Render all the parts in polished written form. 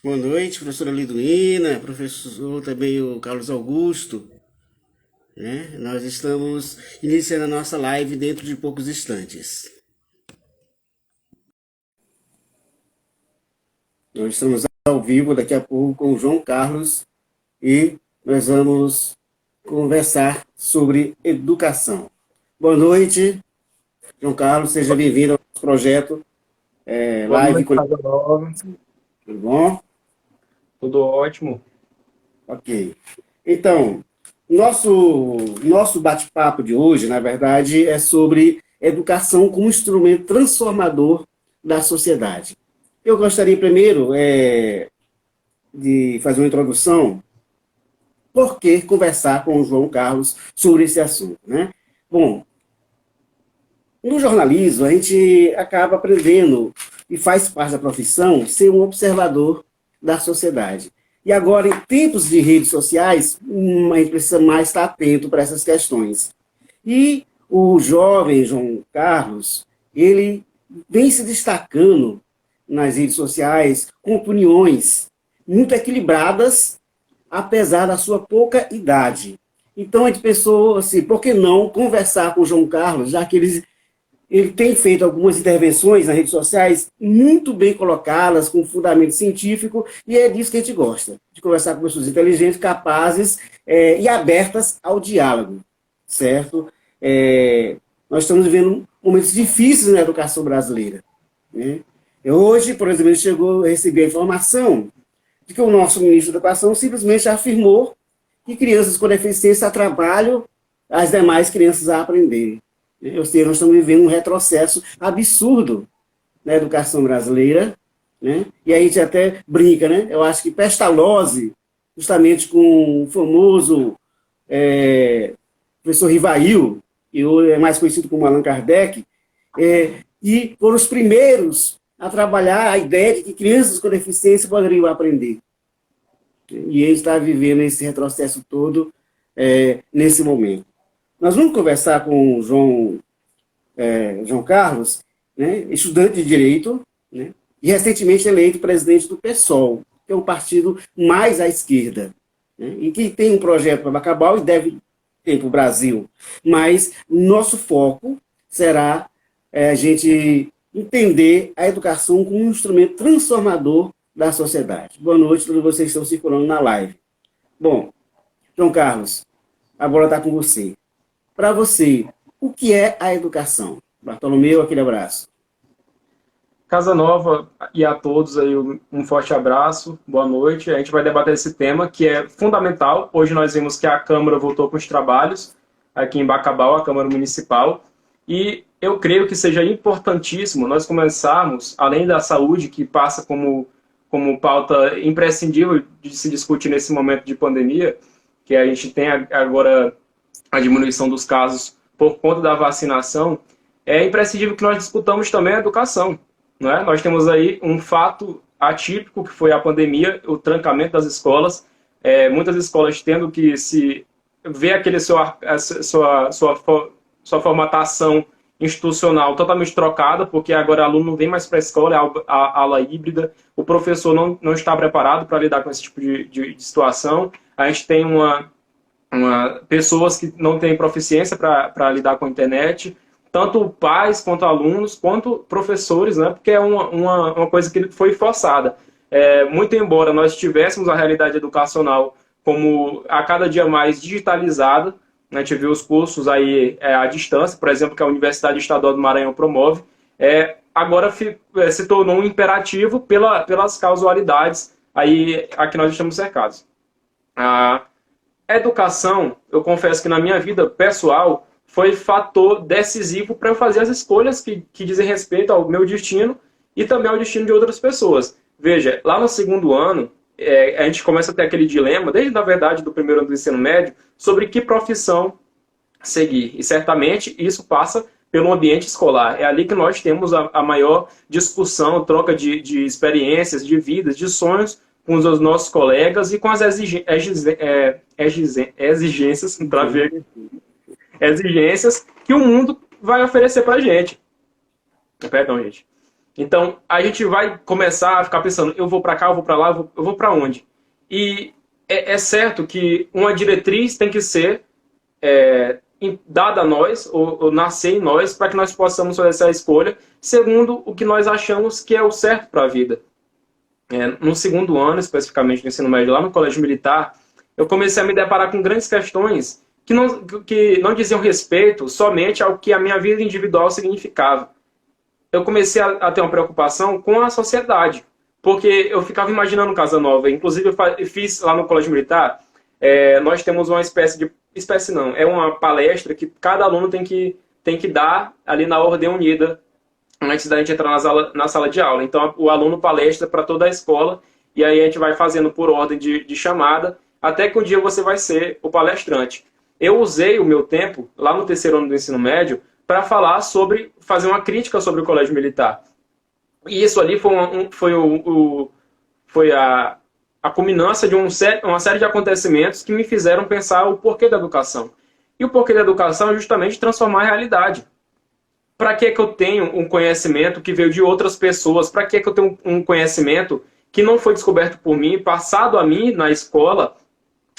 Boa noite, professora Liduína, professor também o Carlos Augusto, né? Nós estamos iniciando a nossa live dentro de poucos instantes. Nós estamos ao vivo daqui a pouco com o João Carlos e nós vamos conversar sobre educação. Boa noite, João Carlos, seja bem-vindo ao nosso projeto Boa Live noite, Conexão. Casa Nova. Tudo bom? Tudo ótimo. Ok. Então, nosso bate-papo de hoje, na verdade, é sobre educação como instrumento transformador da sociedade. Eu gostaria primeiro de fazer uma introdução, por que conversar com o João Carlos sobre esse assunto, né? Bom, no jornalismo, a gente acaba aprendendo, e faz parte da profissão, ser um observador da sociedade. E agora, em tempos de redes sociais, a gente precisa mais estar atento para essas questões. E o jovem João Carlos, ele vem se destacando nas redes sociais com opiniões muito equilibradas, apesar da sua pouca idade. Então, a gente pensou assim, por que não conversar com o João Carlos, já que ele tem feito algumas intervenções nas redes sociais muito bem colocadas, com fundamento científico, e é disso que a gente gosta, de conversar com pessoas inteligentes, capazes e abertas ao diálogo, certo? Nós estamos vivendo momentos difíceis na educação brasileira, né? Hoje, por exemplo, chegou a receber a informação de que o nosso ministro da Educação simplesmente afirmou que crianças com deficiência trabalham as demais crianças a aprenderem. Ou seja, nós estamos vivendo um retrocesso absurdo na educação brasileira, né? E aí a gente até brinca, né? Eu acho que Pestalozzi, justamente com o famoso professor Rivail, que hoje é mais conhecido como Allan Kardec, e foram os primeiros a trabalhar a ideia de que crianças com deficiência poderiam aprender. E ele está vivendo esse retrocesso todo nesse momento. Nós vamos conversar com o João Carlos, né, estudante de Direito, né, e recentemente eleito presidente do PSOL, que é um partido mais à esquerda, né, e que tem um projeto para Bacabal e deve ter para o Brasil. Mas nosso foco será a gente entender a educação como um instrumento transformador da sociedade. Boa noite, todos vocês que estão circulando na live. Bom, João Carlos, a bola está com você. Para você, o que é a educação? Bartolomeu, aquele abraço. Casa Nova e a todos aí um forte abraço, boa noite. A gente vai debater esse tema que é fundamental. Hoje nós vimos que a Câmara voltou com os trabalhos aqui em Bacabal, a Câmara Municipal, e eu creio que seja importantíssimo nós começarmos, além da saúde, que passa como pauta imprescindível de se discutir nesse momento de pandemia, que a gente tem agora a diminuição dos casos por conta da vacinação, é imprescindível que nós discutamos também a educação. Não é? Nós temos aí um fato atípico, que foi a pandemia, o trancamento das escolas, muitas escolas tendo que se ver sua formatação institucional totalmente trocada, porque agora o aluno não vem mais para a escola, é a aula híbrida, o professor não está preparado para lidar com esse tipo de situação, a gente tem pessoas que não têm proficiência para lidar com a internet, tanto pais, quanto alunos, quanto professores, né? Porque é uma coisa que foi forçada. Muito embora nós tivéssemos a realidade educacional como a cada dia mais digitalizada, né? A gente viu os cursos aí à distância, por exemplo, que a Universidade Estadual do Maranhão promove, agora se tornou um imperativo pelas causalidades aí a que nós estamos cercados. A educação, eu confesso que na minha vida pessoal, foi fator decisivo para eu fazer as escolhas que dizem respeito ao meu destino e também ao destino de outras pessoas. Veja, lá no segundo ano, a gente começa a ter aquele dilema, desde, na verdade, do primeiro ano do ensino médio, sobre que profissão seguir. E certamente isso passa pelo ambiente escolar. É ali que nós temos a maior discussão, troca de experiências, de vidas, de sonhos com os nossos colegas e com as exigências, para ver, exigências que o mundo vai oferecer para a gente. Perdão, gente. Então, a gente vai começar a ficar pensando, eu vou para cá, eu vou para lá, eu vou para onde? E é certo que uma diretriz tem que ser dada a nós, ou nascer em nós, para que nós possamos fazer essa escolha, segundo o que nós achamos que é o certo para a vida. No segundo ano, especificamente no ensino médio, lá no Colégio Militar, eu comecei a me deparar com grandes questões que não diziam respeito somente ao que a minha vida individual significava. Eu comecei a ter uma preocupação com a sociedade, porque eu ficava imaginando Casa Nova. Inclusive, eu fiz lá no Colégio Militar, nós temos uma espécie não, é uma palestra que cada aluno tem que dar ali na Ordem Unida, antes da gente entrar na sala de aula. Então, o aluno palestra para toda a escola, e aí a gente vai fazendo por ordem de chamada, até que um dia você vai ser o palestrante. Eu usei o meu tempo, lá no terceiro ano do ensino médio, para fazer uma crítica sobre o Colégio Militar. E isso ali foi a culminância de uma série de acontecimentos que me fizeram pensar o porquê da educação. E o porquê da educação é justamente transformar a realidade. Para que eu tenho um conhecimento que veio de outras pessoas? Para que eu tenho um conhecimento que não foi descoberto por mim, passado a mim na escola,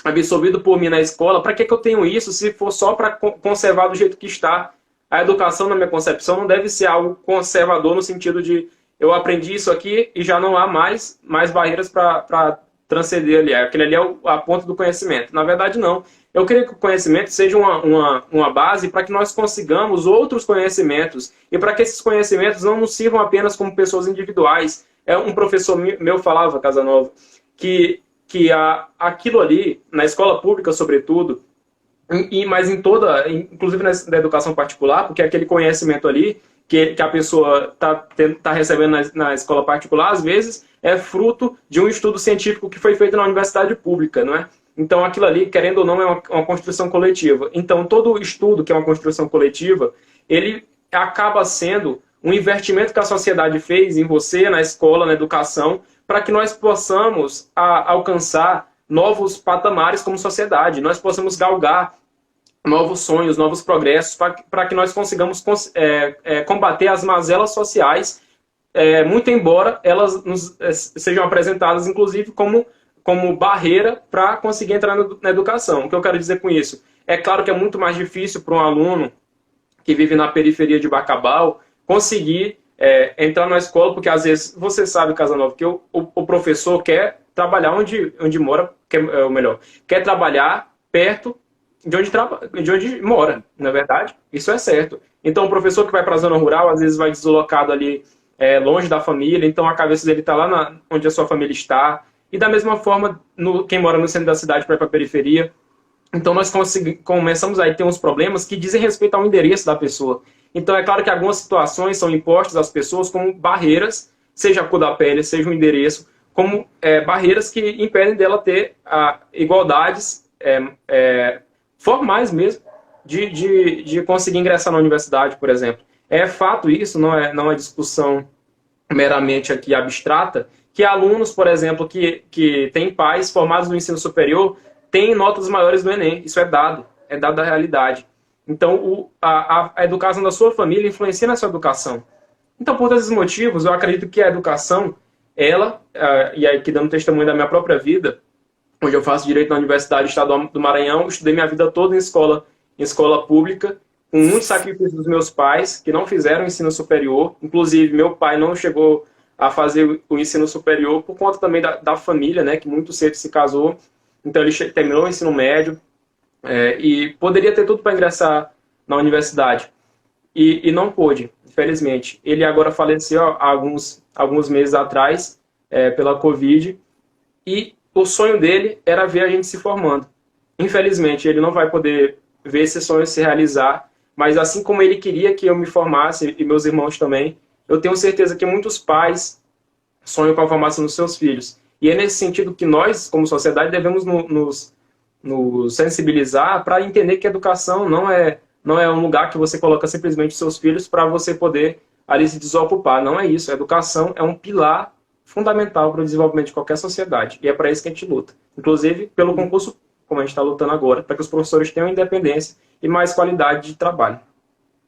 absorvido por mim na escola? Para que eu tenho isso se for só para conservar do jeito que está? A educação, na minha concepção, não deve ser algo conservador no sentido de eu aprendi isso aqui e já não há mais barreiras para transcender ali. Aquele ali é a ponta do conhecimento. Na verdade, não. Eu creio que o conhecimento seja uma base para que nós consigamos outros conhecimentos e para que esses conhecimentos não nos sirvam apenas como pessoas individuais. Um professor meu falava, Casanova, que aquilo ali, na escola pública sobretudo, mas inclusive na educação particular, porque aquele conhecimento ali que a pessoa está recebendo na escola particular, às vezes, é fruto de um estudo científico que foi feito na universidade pública, não é? Então, aquilo ali, querendo ou não, é uma construção coletiva. Então, todo estudo que é uma construção coletiva, ele acaba sendo um investimento que a sociedade fez em você, na escola, na educação, para que nós possamos alcançar novos patamares como sociedade, nós possamos galgar novos sonhos, novos progressos, para que nós consigamos combater as mazelas sociais, muito embora elas sejam apresentadas, inclusive, como barreira para conseguir entrar na educação. O que eu quero dizer com isso? É claro que é muito mais difícil para um aluno que vive na periferia de Bacabal conseguir entrar na escola, porque às vezes, você sabe, Casanova, que o professor quer trabalhar onde mora, quer trabalhar perto de onde mora, na verdade, isso é certo. Então, o professor que vai para a zona rural, às vezes vai deslocado ali longe da família, então a cabeça dele está lá onde a sua família está. E da mesma forma, quem mora no centro da cidade para ir para a periferia. Então, nós começamos a ter uns problemas que dizem respeito ao endereço da pessoa. Então, é claro que algumas situações são impostas às pessoas como barreiras, seja a cor da pele, seja o endereço, como barreiras que impedem dela ter igualdades formais mesmo, de conseguir ingressar na universidade, por exemplo. É fato isso, não é discussão meramente aqui abstrata, que alunos, por exemplo, que têm pais formados no ensino superior, têm notas maiores do Enem. Isso é dado da realidade. Então, a educação da sua família influencia na sua educação. Então, por todos esses motivos, eu acredito que a educação, e aí aqui dando testemunho da minha própria vida, onde eu faço Direito na Universidade Estadual do Maranhão, estudei minha vida toda em escola pública, com muito sacrifício dos meus pais, que não fizeram ensino superior. Inclusive, meu pai não chegou a fazer o ensino superior por conta também da família, né, que muito cedo se casou. Então, ele terminou o ensino médio e poderia ter tudo para ingressar na universidade. E não pôde, infelizmente. Ele agora faleceu há alguns meses atrás, pela Covid, e o sonho dele era ver a gente se formando. Infelizmente, ele não vai poder ver esse sonho se realizar, mas assim como ele queria que eu me formasse, e meus irmãos também, eu tenho certeza que muitos pais sonham com a formação dos seus filhos. E é nesse sentido que nós, como sociedade, devemos nos sensibilizar para entender que a educação não é um lugar que você coloca simplesmente seus filhos para você poder ali se desocupar. Não é isso. A educação é um pilar fundamental para o desenvolvimento de qualquer sociedade. E é para isso que a gente luta. Inclusive pelo concurso, como a gente está lutando agora, para que os professores tenham independência e mais qualidade de trabalho.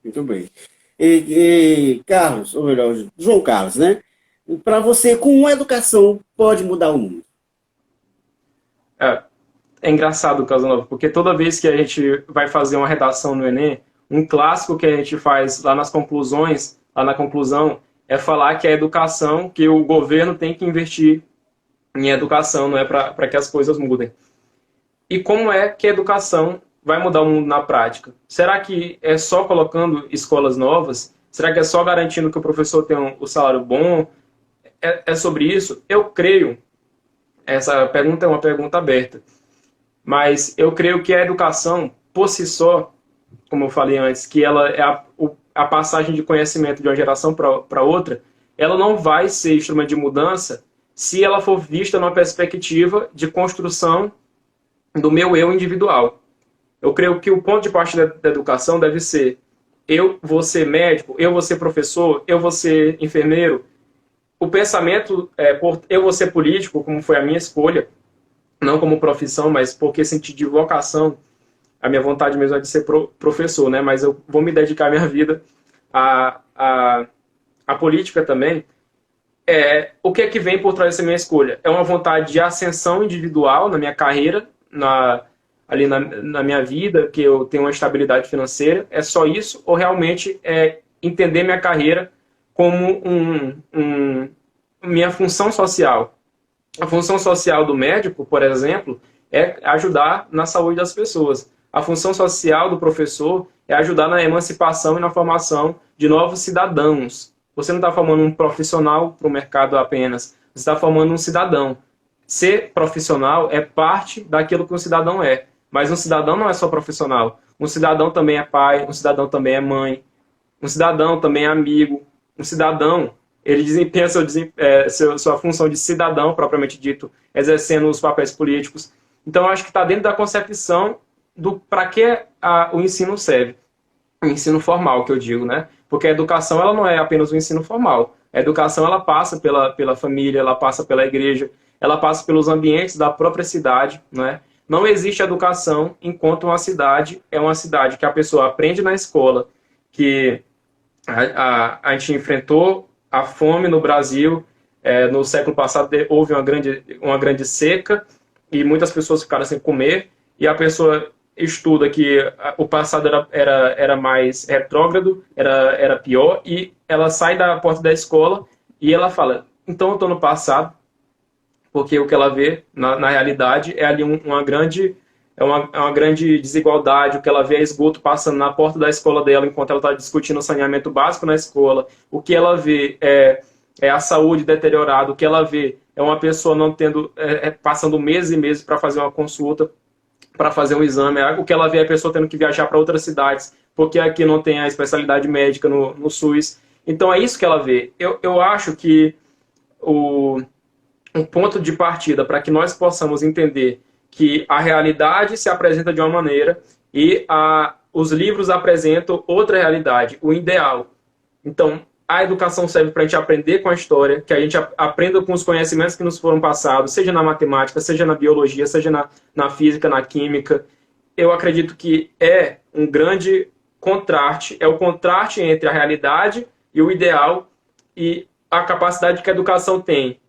Muito bem. Carlos, ou melhor, João Carlos, né? Para você, com uma educação, pode mudar o mundo. É, é engraçado, Casanova, porque toda vez que a gente vai fazer uma redação no Enem, um clássico que a gente faz lá nas conclusões, lá na conclusão, é falar que a educação, que o governo tem que investir em educação, não é para que as coisas mudem. E como é que a educação vai mudar o mundo na prática? Será que é só colocando escolas novas? Será que é só garantindo que o professor tenha um salário bom? É sobre isso? Eu creio, essa pergunta é uma pergunta aberta, mas eu creio que a educação, por si só, como eu falei antes, que ela é a passagem de conhecimento de uma geração para outra, ela não vai ser instrumento de mudança se ela for vista numa perspectiva de construção do meu eu individual. Eu creio que o ponto de partida da educação deve ser: eu vou ser médico, eu vou ser professor, eu vou ser enfermeiro. O pensamento, eu vou ser político, como foi a minha escolha, não como profissão, mas porque senti de vocação. A minha vontade mesmo é de ser professor, né? Mas eu vou me dedicar a minha vida à política também. O que é que vem por trás dessa minha escolha? É uma vontade de ascensão individual na minha carreira, ali na minha vida, que eu tenho uma estabilidade financeira. É só isso? Ou realmente é entender minha carreira como minha função social? A função social do médico, por exemplo, é ajudar na saúde das pessoas. A função social do professor é ajudar na emancipação e na formação de novos cidadãos. Você não está formando um profissional para o mercado apenas, você está formando um cidadão. Ser profissional é parte daquilo que um cidadão é, mas um cidadão não é só profissional. Um cidadão também é pai, um cidadão também é mãe, um cidadão também é amigo. Um cidadão, ele desempenha sua função de cidadão, propriamente dito, exercendo os papéis políticos. Então, eu acho que está dentro da concepção do para que o ensino serve. O ensino formal, que eu digo, né? Porque a educação, ela não é apenas o ensino formal. A educação, ela passa pela família, ela passa pela igreja, ela passa pelos ambientes da própria cidade, né? Não existe educação enquanto uma cidade é uma cidade que a pessoa aprende na escola, que a gente enfrentou a fome no Brasil. No século passado houve uma grande seca e muitas pessoas ficaram sem comer, e a pessoa estuda que o passado era mais retrógrado, era pior, e ela sai da porta da escola e ela fala: então eu estou no passado, porque o que ela vê na realidade é ali uma grande desigualdade. O que ela vê é esgoto passando na porta da escola dela enquanto ela está discutindo o saneamento básico na escola. O que ela vê é a saúde deteriorada. O que ela vê é uma pessoa não tendo, passando meses e meses para fazer uma consulta, para fazer um exame. O que ela vê é a pessoa tendo que viajar para outras cidades, porque aqui não tem a especialidade médica no SUS. Então é isso que ela vê. Eu acho que um ponto de partida para que nós possamos entender que a realidade se apresenta de uma maneira e os livros apresentam outra realidade, o ideal. Então, a educação serve para a gente aprender com a história, que a gente aprenda com os conhecimentos que nos foram passados, seja na matemática, seja na biologia, seja na física, na química. Eu acredito que é um grande contraste, é o contraste entre a realidade e o ideal, e a capacidade que a educação tem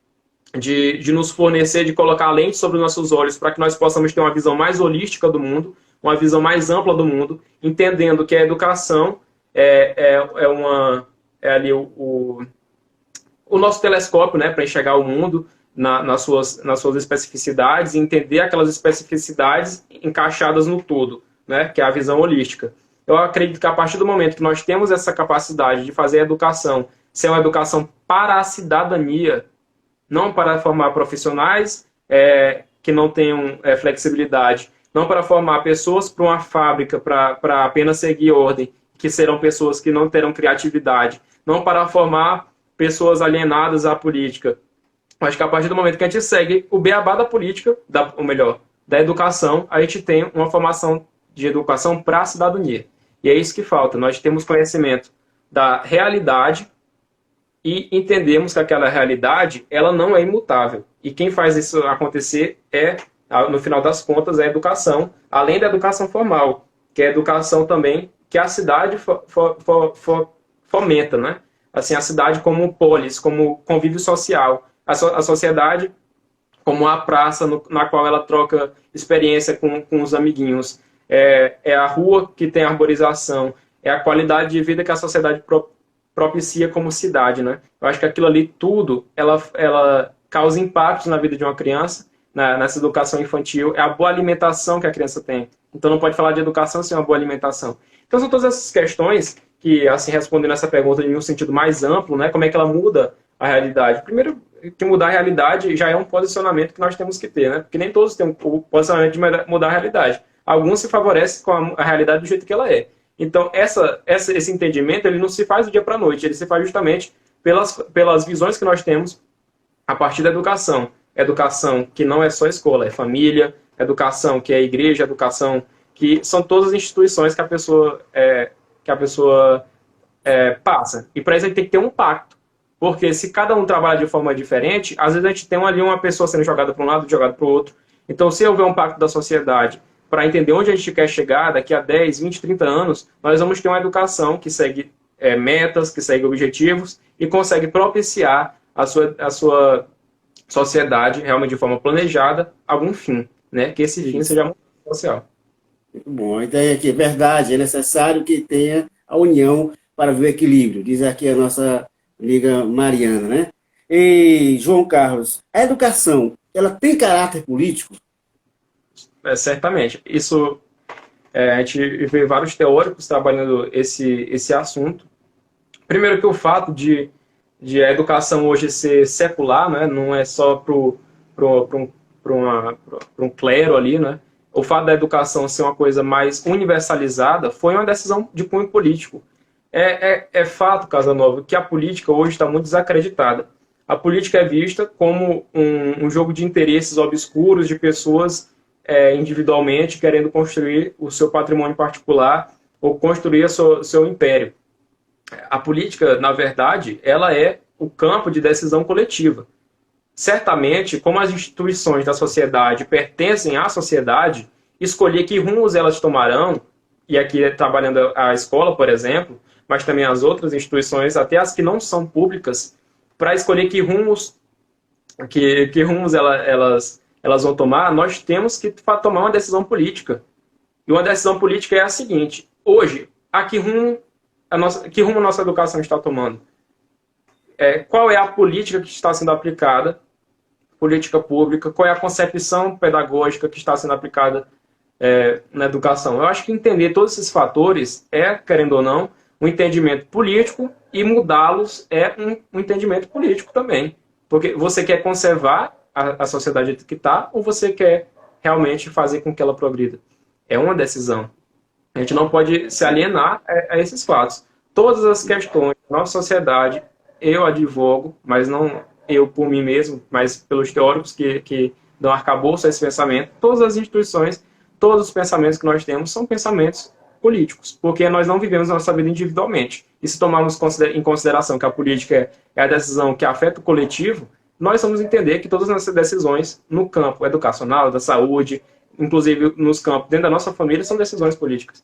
de nos fornecer, de colocar a lente sobre os nossos olhos para que nós possamos ter uma visão mais holística do mundo, uma visão mais ampla do mundo, entendendo que a educação é ali o nosso telescópio, né, para enxergar o mundo nas suas especificidades, e entender aquelas especificidades encaixadas no todo, né, que é a visão holística. Eu acredito que a partir do momento que nós temos essa capacidade de fazer a educação ser uma educação para a cidadania, não para formar profissionais que não tenham flexibilidade, não para formar pessoas para uma fábrica para apenas seguir ordem, que serão pessoas que não terão criatividade, não para formar pessoas alienadas à política. Acho que a partir do momento que a gente segue o beabá da política, ou melhor, da educação, a gente tem uma formação de educação para a cidadania. E é isso que falta. Nós temos conhecimento da realidade e entendemos que aquela realidade, ela não é imutável. E quem faz isso acontecer no final das contas, é a educação, além da educação formal, que é a educação também que a cidade fomenta, né? Assim, a cidade como polis, como convívio social, a sociedade como a praça na qual ela troca experiência com os amiguinhos. É a rua que tem arborização, é a qualidade de vida que a sociedade propicia como cidade, né? Eu acho que aquilo ali tudo, ela causa impactos na vida de uma criança, nessa educação infantil, é a boa alimentação que a criança tem. Então não pode falar de educação sem uma boa alimentação. Então são todas essas questões que, assim, respondendo essa pergunta em um sentido mais amplo, né, como é que ela muda a realidade? Primeiro, que mudar a realidade já é um posicionamento que nós temos que ter, né? Porque nem todos têm o posicionamento de mudar a realidade. Alguns se favorecem com a realidade do jeito que ela é. Então, esse entendimento, ele não se faz do dia para a noite, ele se faz justamente pelas visões que nós temos a partir da educação. Educação que não é só escola, é família, educação que é igreja, educação que são todas as instituições que a pessoa passa. E para isso a gente tem que ter um pacto. Porque se cada um trabalha de forma diferente, às vezes a gente tem ali uma pessoa sendo jogada para um lado e jogada para o outro. Então, se houver um pacto da sociedade para entender onde a gente quer chegar daqui a 10, 20, 30 anos, nós vamos ter uma educação que segue metas, que segue objetivos e consegue propiciar a sua sociedade, realmente de forma planejada, algum fim, né? Que esse fim seja a mudança social. Muito bom. Então, aqui, é verdade, é necessário que tenha a união para ver o equilíbrio, diz aqui a nossa amiga Mariana, né? E, João Carlos, a educação, ela tem caráter político? Certamente. Isso, a gente vê vários teóricos trabalhando esse assunto. Primeiro que o fato de a educação hoje ser secular, né? Não é só para um clero ali, né? O fato da educação ser uma coisa mais universalizada foi uma decisão de cunho político. É fato, Casanova, que a política hoje está muito desacreditada. A política é vista como um jogo de interesses obscuros de pessoas individualmente querendo construir o seu patrimônio particular ou construir seu império. A política, na verdade, ela é o campo de decisão coletiva. Certamente, como as instituições da sociedade pertencem à sociedade, escolher que rumos elas tomarão, e aqui trabalhando a escola, por exemplo, mas também as outras instituições, até as que não são públicas, para escolher que rumos elas vão tomar, nós temos que tomar uma decisão política. E uma decisão política é a seguinte: hoje, que rumo a nossa educação está tomando? Qual é a política que está sendo aplicada, política pública, qual é a concepção pedagógica que está sendo aplicada na educação? Eu acho que entender todos esses fatores querendo ou não, um entendimento político, e mudá-los é um entendimento político também. Porque você quer conservar a sociedade que está, ou você quer realmente fazer com que ela progrida? É uma decisão. A gente não pode se alienar a esses fatos. Todas as questões da nossa sociedade, eu advogo, mas não eu por mim mesmo, mas pelos teóricos que dão arcabouço a esse pensamento, todas as instituições, todos os pensamentos que nós temos são pensamentos políticos, porque nós não vivemos a nossa vida individualmente. E se tomarmos em consideração que a política é a decisão que afeta o coletivo, nós vamos entender que todas as nossas decisões no campo educacional, da saúde, inclusive nos campos dentro da nossa família, são decisões políticas.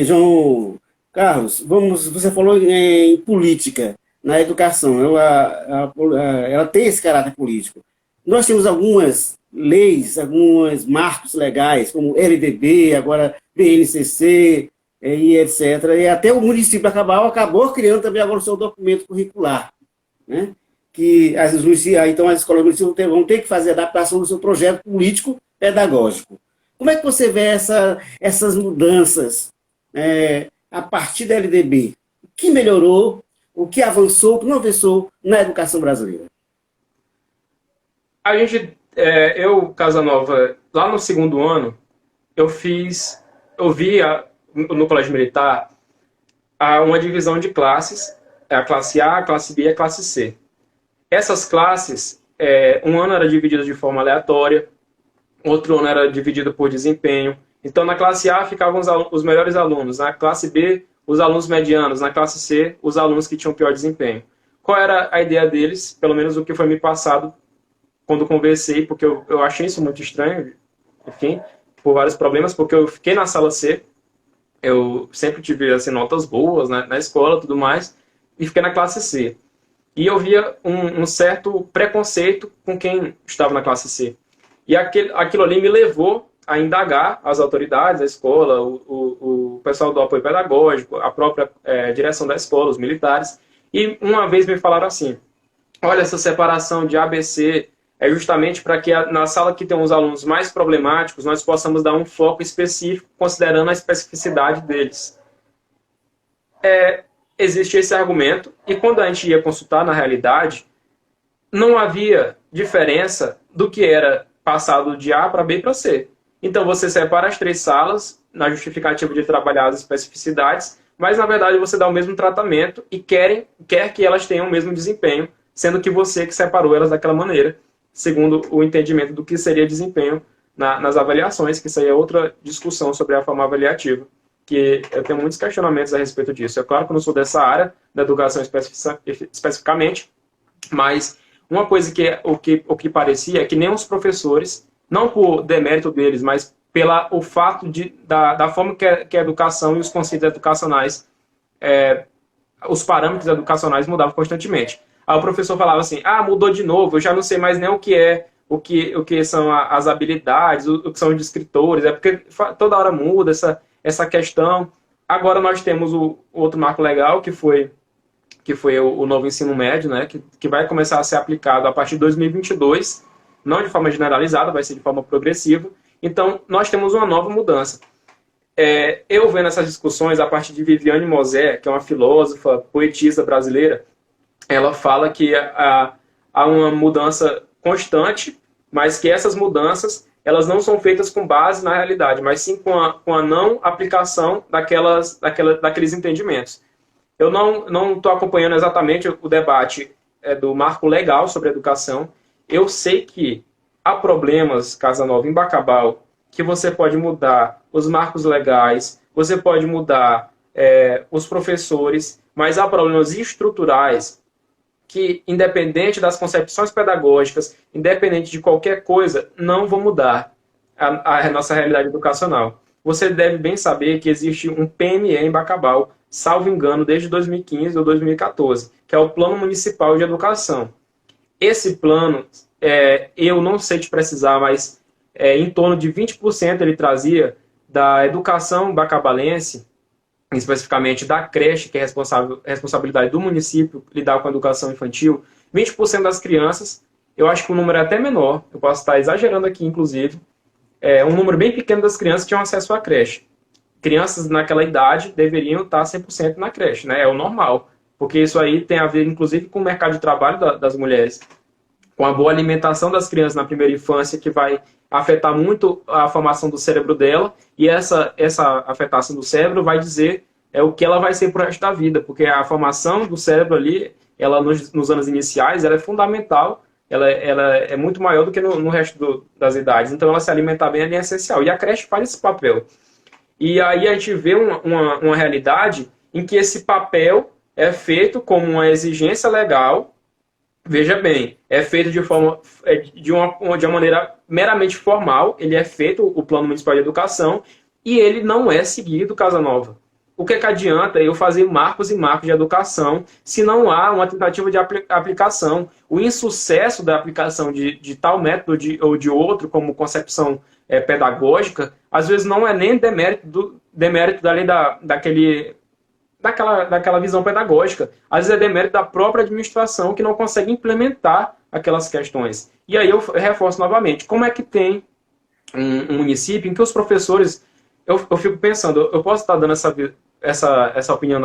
João Carlos, você falou em política na educação, ela tem esse caráter político. Nós temos algumas leis, alguns marcos legais, como LDB, agora BNCC, e etc. E até o município acabou criando também agora o seu documento curricular, né? Que então as escolas municipais vão ter que fazer adaptação do seu projeto político-pedagógico. Como é que você vê essas mudanças a partir da LDB? O que melhorou, o que avançou, o que não avançou na educação brasileira? Eu, Casanova, lá no segundo ano, eu vi no Colégio Militar uma divisão de classes, a classe A, a classe B e a classe C. Essas classes, um ano era dividido de forma aleatória, outro ano era dividido por desempenho. Então, na classe A ficavam os melhores alunos, na classe B, os alunos medianos, na classe C, os alunos que tinham pior desempenho. Qual era a ideia deles? Pelo menos o que foi me passado quando conversei, porque eu achei isso muito estranho, enfim, por vários problemas, porque eu fiquei na sala C, Eu sempre tive assim, notas boas, né, na escola e tudo mais, e fiquei na classe C. E eu via um certo preconceito com quem estava na classe C. E aquilo ali me levou a indagar as autoridades, a escola, o pessoal do apoio pedagógico, a própria direção da escola, os militares. E uma vez me falaram assim: olha, essa separação de ABC é justamente para que na sala que tem os alunos mais problemáticos, nós possamos dar um foco específico, considerando a especificidade deles. Existe esse argumento, e quando a gente ia consultar na realidade, não havia diferença do que era passado de A para B para C. Então você separa as 3 salas na justificativa de trabalhar as especificidades, mas na verdade você dá o mesmo tratamento e quer que elas tenham o mesmo desempenho, sendo que você que separou elas daquela maneira, segundo o entendimento do que seria desempenho nas avaliações, que isso aí é outra discussão sobre a forma avaliativa, que eu tenho muitos questionamentos a respeito disso. É claro que eu não sou dessa área da educação especificamente, mas uma coisa o que parecia é que nem os professores, não por demérito deles, mas o fato da forma que a educação e os conceitos educacionais, os parâmetros educacionais mudavam constantemente. Aí o professor falava assim: ah, mudou de novo, eu já não sei mais nem o que são as habilidades, o que são os descritores, é porque toda hora muda essa questão. Agora nós temos o outro marco legal, que foi o novo ensino médio, né, que vai começar a ser aplicado a partir de 2022, não de forma generalizada, vai ser de forma progressiva. Então, nós temos uma nova mudança. Eu vendo essas discussões a partir de Viviane Mosé, que é uma filósofa, poetisa brasileira, ela fala que há uma mudança constante, mas que essas mudanças elas não são feitas com base na realidade, mas sim com a não aplicação daqueles entendimentos. Eu não estou acompanhando exatamente o debate do marco legal sobre educação. Eu sei que há problemas, Casanova, em Bacabal, que você pode mudar os marcos legais, você pode mudar os professores, mas há problemas estruturais que, independente das concepções pedagógicas, independente de qualquer coisa, não vão mudar a nossa realidade educacional. Você deve bem saber que existe um PME em Bacabal, salvo engano, desde 2015 ou 2014, que é o Plano Municipal de Educação. Esse plano, eu não sei te precisar, mas em torno de 20% ele trazia da educação bacabalense, especificamente da creche, que é responsabilidade do município lidar com a educação infantil. 20% das crianças, eu acho que o número é até menor, eu posso estar exagerando aqui, inclusive, um número bem pequeno das crianças tinham acesso à creche. Crianças naquela idade deveriam estar 100% na creche, né? É o normal, porque isso aí tem a ver, inclusive, com o mercado de trabalho das mulheres, com a boa alimentação das crianças na primeira infância, que vai afetar muito a formação do cérebro dela, e essa afetação do cérebro vai dizer o que ela vai ser pro resto da vida, porque a formação do cérebro ali, ela nos anos iniciais, ela é fundamental, ela é muito maior do que no resto das idades, então ela se alimentar bem é essencial, e a creche faz esse papel. E aí a gente vê uma realidade em que esse papel é feito como uma exigência legal. Veja bem, é feito de uma maneira meramente formal, ele é feito, o Plano Municipal de Educação, e ele não é seguido, Casanova. O que adianta eu fazer marcos e marcos de educação se não há uma tentativa de aplicação? O insucesso da aplicação de tal método ou de outro, como concepção pedagógica, às vezes não é nem demérito daquela visão pedagógica. Às vezes é demérito da própria administração que não consegue implementar aquelas questões. E aí eu reforço novamente, como é que tem um município em que os professores... Eu fico pensando, eu posso estar dando essa opinião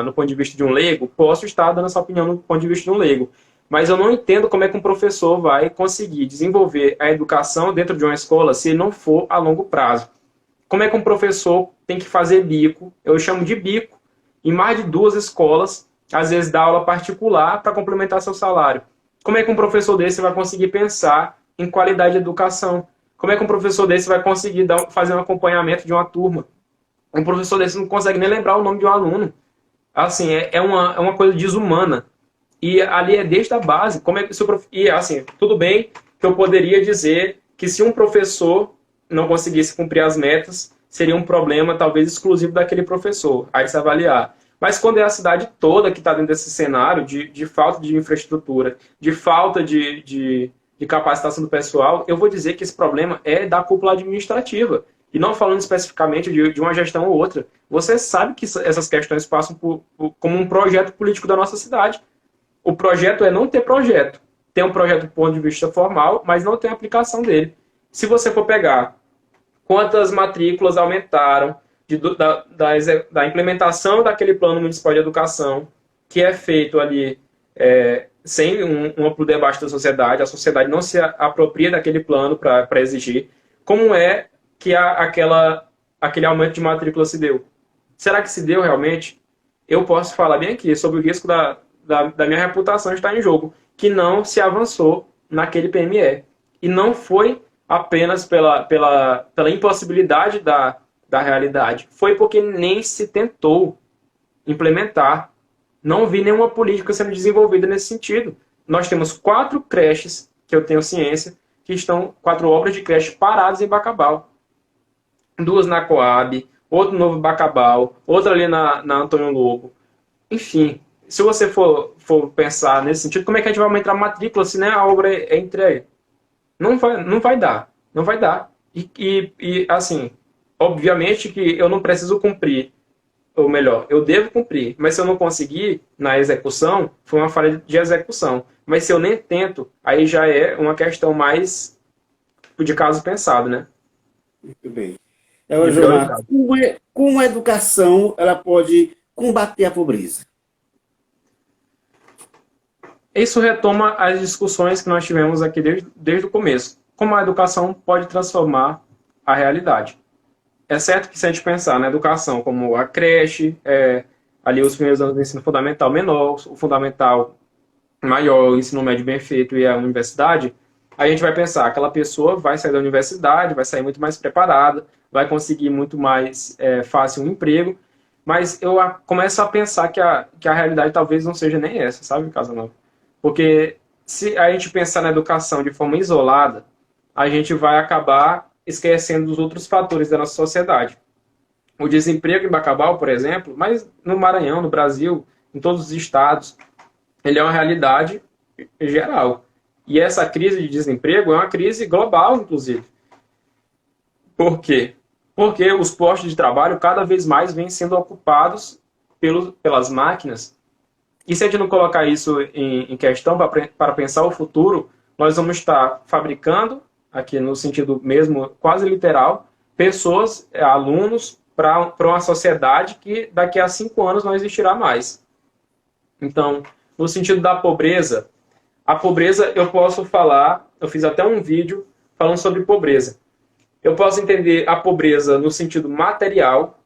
no ponto de vista de um leigo? Posso estar dando essa opinião no ponto de vista de um leigo. Mas eu não entendo como é que um professor vai conseguir desenvolver a educação dentro de uma escola se não for a longo prazo. Como é que um professor tem que fazer bico, eu chamo de bico, em mais de 2 escolas, às vezes dá aula particular para complementar seu salário? Como é que um professor desse vai conseguir pensar em qualidade de educação? Como é que um professor desse vai conseguir fazer um acompanhamento de uma turma? Um professor desse não consegue nem lembrar o nome de um aluno. Assim, é uma coisa desumana. E ali é desde a base. E assim, tudo bem que eu poderia dizer que se um professor não conseguisse cumprir as metas, seria um problema talvez exclusivo daquele professor, aí se avaliar. Mas quando é a cidade toda que está dentro desse cenário de falta de infraestrutura, de falta de capacitação do pessoal, eu vou dizer que esse problema é da cúpula administrativa. E não falando especificamente de uma gestão ou outra. Você sabe que essas questões passam como um projeto político da nossa cidade. O projeto é não ter projeto. Tem um projeto do ponto de vista formal, mas não tem aplicação dele. Se você for pegar quantas matrículas aumentaram da implementação daquele plano municipal de educação, que é feito ali sem um amplo debate da sociedade, a sociedade não se apropria daquele plano para exigir, como é que aquele aumento de matrícula se deu? Será que se deu realmente? Eu posso falar bem aqui sobre o risco da minha reputação estar em jogo, que não se avançou naquele PME. E não foi apenas pela impossibilidade da realidade. Foi porque nem se tentou implementar. Não vi nenhuma política sendo desenvolvida nesse sentido. Nós temos 4 creches, que eu tenho ciência, que estão 4 obras de creche paradas em Bacabal. 2 na Coab, outro no Novo Bacabal, outra ali na Antônio Lobo. Enfim, se você for pensar nesse sentido, como é que a gente vai aumentar a matrícula se nem a obra é entregue? Não vai dar. Não vai dar. E assim, obviamente que eu não preciso cumprir, ou melhor, eu devo cumprir, mas se eu não conseguir na execução, foi uma falha de execução. Mas se eu nem tento, aí já é uma questão mais de caso pensado, né? Muito bem. Gilmar, como a educação ela pode combater a pobreza? Isso retoma as discussões que nós tivemos aqui desde o começo. Como a educação pode transformar a realidade. É certo que se a gente pensar na educação como a creche, ali os primeiros anos do ensino fundamental menor, o fundamental maior, o ensino médio bem feito e a universidade, a gente vai pensar, aquela pessoa vai sair da universidade, vai sair muito mais preparada, vai conseguir muito mais fácil um emprego, mas eu começo a pensar que a realidade talvez não seja nem essa, sabe, Casanova? Porque se a gente pensar na educação de forma isolada, a gente vai acabar esquecendo dos outros fatores da nossa sociedade. O desemprego em Bacabal, por exemplo, mas no Maranhão, no Brasil, em todos os estados, ele é uma realidade geral. E essa crise de desemprego é uma crise global, inclusive. Por quê? Porque os postos de trabalho cada vez mais vêm sendo ocupados pelas máquinas. E se a gente não colocar isso em questão para pensar o futuro, nós vamos estar fabricando, aqui no sentido mesmo quase literal, pessoas, alunos, para uma sociedade que daqui a 5 anos não existirá mais. Então, no sentido da pobreza, a pobreza eu posso falar, eu fiz até um vídeo falando sobre pobreza. Eu posso entender a pobreza no sentido material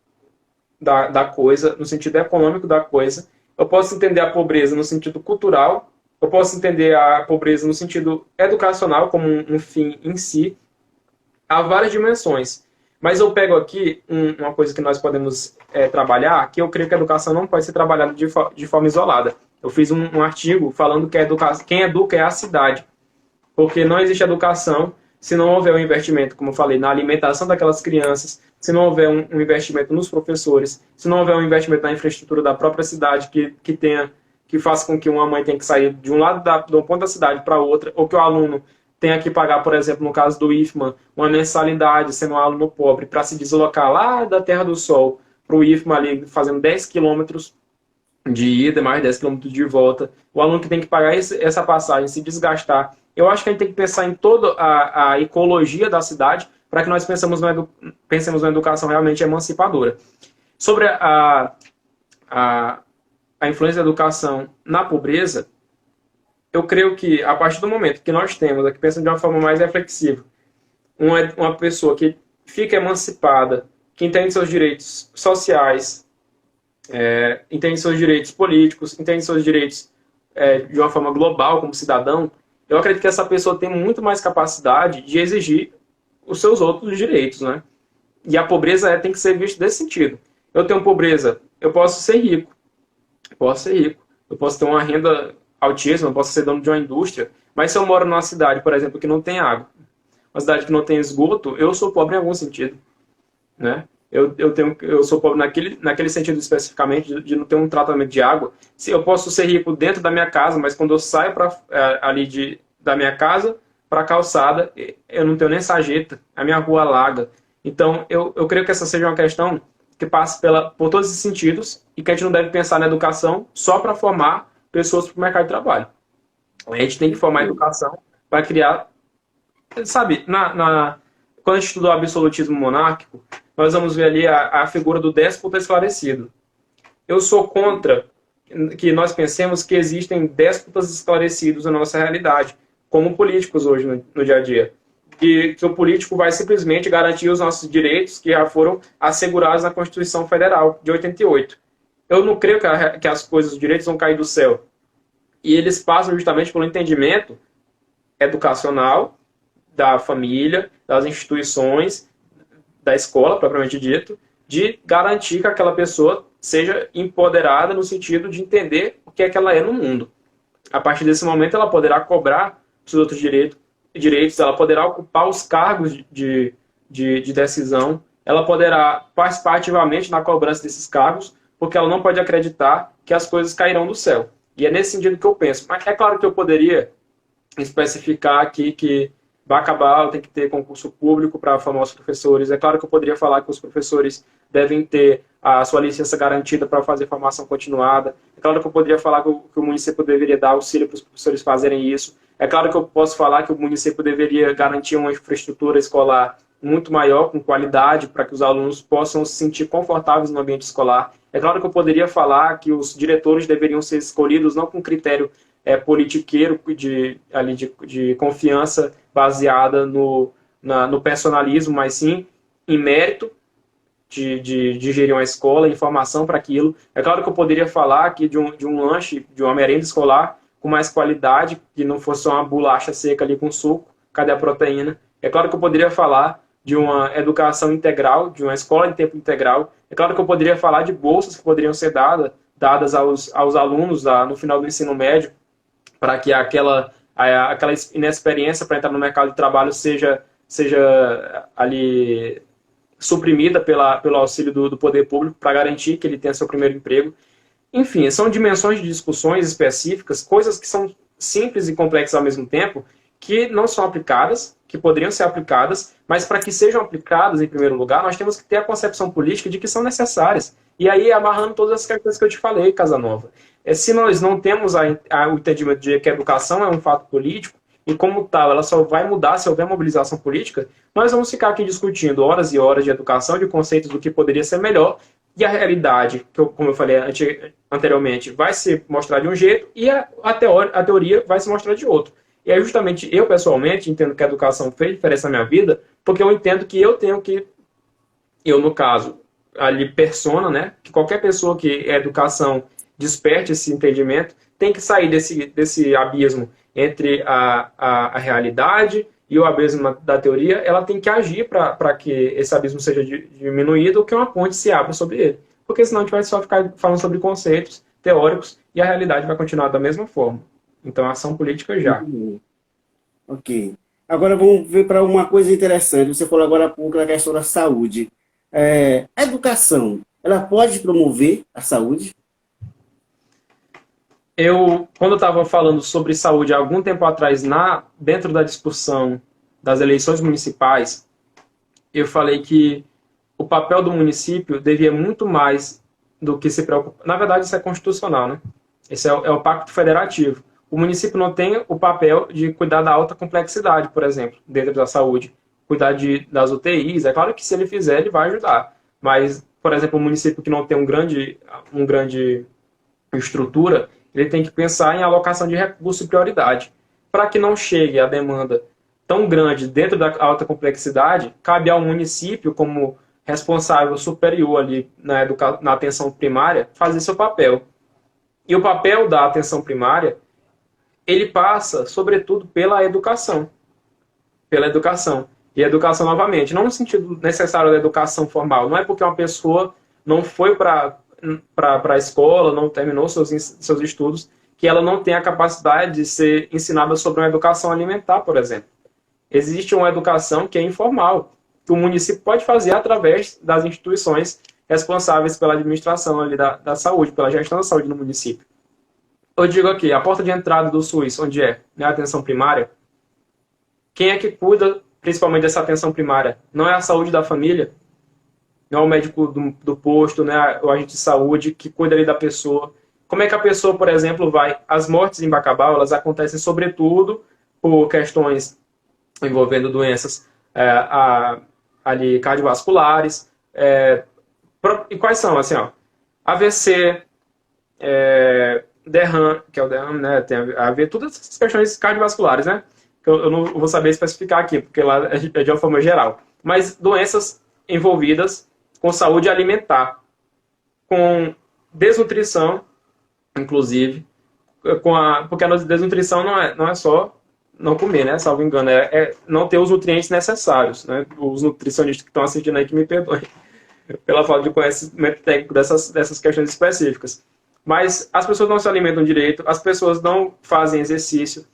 da coisa, no sentido econômico da coisa. Eu posso entender a pobreza no sentido cultural. Eu posso entender a pobreza no sentido educacional, como um fim em si. Há várias dimensões. Mas eu pego aqui uma coisa que nós podemos trabalhar, que eu creio que a educação não pode ser trabalhada de forma isolada. Eu fiz um artigo falando que quem educa é a cidade. Porque não existe educação se não houver um investimento, como eu falei, na alimentação daquelas crianças, se não houver um investimento nos professores, se não houver um investimento na infraestrutura da própria cidade que faça com que uma mãe tenha que sair de um lado de um ponto da cidade para outra, ou que o aluno tenha que pagar, por exemplo, no caso do IFMA, uma mensalidade, sendo um aluno pobre, para se deslocar lá da Terra do Sol para o IFMA ali, fazendo 10 quilômetros de ida, mais 10 quilômetros de volta. O aluno que tem que pagar essa passagem, se desgastar. Eu acho que a gente tem que pensar em toda a ecologia da cidade para que nós pensemos numa educação realmente emancipadora. Sobre a influência da educação na pobreza, eu creio que a partir do momento que nós temos, aqui pensando de uma forma mais reflexiva, uma pessoa que fica emancipada, que entende seus direitos sociais, entende seus direitos políticos, entende seus direitos de uma forma global como cidadão, eu acredito que essa pessoa tem muito mais capacidade de exigir os seus outros direitos, né? E a pobreza tem que ser vista desse sentido. Eu tenho pobreza, eu posso ser rico, eu posso ter uma renda altíssima, eu posso ser dono de uma indústria, mas se eu moro numa cidade, por exemplo, que não tem água, uma cidade que não tem esgoto, eu sou pobre em algum sentido, né? eu sou pobre naquele sentido especificamente de não ter um tratamento de água. Se eu posso ser rico dentro da minha casa, mas quando eu saio da minha casa para a calçada, eu não tenho nem sarjeta, a minha rua alaga. Então, eu creio que essa seja uma questão que passa por todos esses sentidos e que a gente não deve pensar na educação só para formar pessoas para o mercado de trabalho. A gente tem que formar a educação para criar... Sabe, quando a gente estuda o absolutismo monárquico, nós vamos ver ali a figura do déspota esclarecido. Eu sou contra que nós pensemos que existem déspotas esclarecidos na nossa realidade, como políticos hoje no dia a dia. Que o político vai simplesmente garantir os nossos direitos que já foram assegurados na Constituição Federal de 88. Eu não creio que as coisas, os direitos vão cair do céu. E eles passam justamente pelo entendimento educacional da família, das instituições, da escola, propriamente dito, de garantir que aquela pessoa seja empoderada no sentido de entender o que é que ela é no mundo. A partir desse momento, ela poderá cobrar seus outros direitos, ela poderá ocupar os cargos de decisão, ela poderá participar ativamente na cobrança desses cargos, porque ela não pode acreditar que as coisas cairão do céu. E é nesse sentido que eu penso. Mas é claro que eu poderia especificar aqui que vai acabar, tem que ter concurso público para formar os professores. É claro que eu poderia falar que os professores devem ter a sua licença garantida para fazer formação continuada. É claro que eu poderia falar que o município deveria dar auxílio para os professores fazerem isso. É claro que eu posso falar que o município deveria garantir uma infraestrutura escolar muito maior, com qualidade, para que os alunos possam se sentir confortáveis no ambiente escolar. É claro que eu poderia falar que os diretores deveriam ser escolhidos não com critério politiqueiro de confiança baseada no personalismo, mas sim em mérito de gerir uma escola, informação para aquilo. É claro que eu poderia falar aqui de um lanche, de uma merenda escolar com mais qualidade, que não fosse só uma bolacha seca ali com suco, cadê a proteína? É claro que eu poderia falar de uma educação integral, de uma escola de tempo integral. É claro que eu poderia falar de bolsas que poderiam ser dadas aos alunos no final do ensino médio, para que aquela inexperiência para entrar no mercado de trabalho seja ali suprimida pelo auxílio do poder público para garantir que ele tenha seu primeiro emprego. Enfim, são dimensões de discussões específicas, coisas que são simples e complexas ao mesmo tempo, que não são aplicadas, que poderiam ser aplicadas, mas para que sejam aplicadas, em primeiro lugar, nós temos que ter a concepção política de que são necessárias. E aí, amarrando todas as questões que eu te falei, Casanova. Se nós não temos o entendimento de que a educação é um fato político, e como tal, ela só vai mudar se houver mobilização política, nós vamos ficar aqui discutindo horas e horas de educação, de conceitos do que poderia ser melhor, e a realidade, como eu falei anteriormente, vai se mostrar de um jeito, e a teoria vai se mostrar de outro. E aí, justamente, eu, pessoalmente, entendo que a educação fez diferença na minha vida, porque eu entendo que eu, no caso, ali, persona, né, que qualquer pessoa que é educação desperte esse entendimento, tem que sair desse abismo entre a realidade e o abismo da teoria, ela tem que agir para que esse abismo seja diminuído ou que uma ponte se abra sobre ele. Porque senão a gente vai só ficar falando sobre conceitos teóricos e a realidade vai continuar da mesma forma. Então, ação política já. Ok. Agora vamos ver para uma coisa interessante. Você falou agora há pouco da questão da saúde. A educação, ela pode promover a saúde? Quando eu estava falando sobre saúde há algum tempo atrás, dentro da discussão das eleições municipais, eu falei que o papel do município devia muito mais do que se preocupar. Na verdade, isso é constitucional, né? Esse é o Pacto Federativo. O município não tem o papel de cuidar da alta complexidade, por exemplo, dentro da saúde, cuidar das UTIs. É claro que se ele fizer, ele vai ajudar. Mas, por exemplo, um município que não tem um grande estrutura, ele tem que pensar em alocação de recursos e prioridade. Para que não chegue a demanda tão grande dentro da alta complexidade, cabe ao município, como responsável superior ali na atenção primária, fazer seu papel. E o papel da atenção primária, ele passa, sobretudo, pela educação. Pela educação. E educação, novamente, não no sentido necessário da educação formal. Não é porque uma pessoa não foi para a escola, não terminou seus estudos, que ela não tem a capacidade de ser ensinada sobre uma educação alimentar, por exemplo. Existe uma educação que é informal. que o município pode fazer através das instituições responsáveis pela administração ali da saúde, pela gestão da saúde no município. Eu digo aqui, a porta de entrada do SUS, onde é? Né, a atenção primária. Quem é que cuida principalmente dessa atenção primária? Não é a saúde da família? Não é o médico do posto, não é o agente de saúde que cuida ali da pessoa. Como é que a pessoa, por exemplo, vai... As mortes em Bacabal, elas acontecem sobretudo por questões envolvendo doenças ali cardiovasculares. E quais são? Assim, ó, AVC, derrame, que é o derrame, né? Tem a ver todas essas questões cardiovasculares, né? Que eu não vou saber especificar aqui, porque lá é de uma forma geral. Mas doenças envolvidas com saúde alimentar, com desnutrição, inclusive, porque a desnutrição não é só não comer, né? Salvo engano, é não ter os nutrientes necessários, né? Os nutricionistas que estão assistindo aí que me perdoem pela falta de conhecimento técnico dessas questões específicas. Mas as pessoas não se alimentam direito, as pessoas não fazem exercício,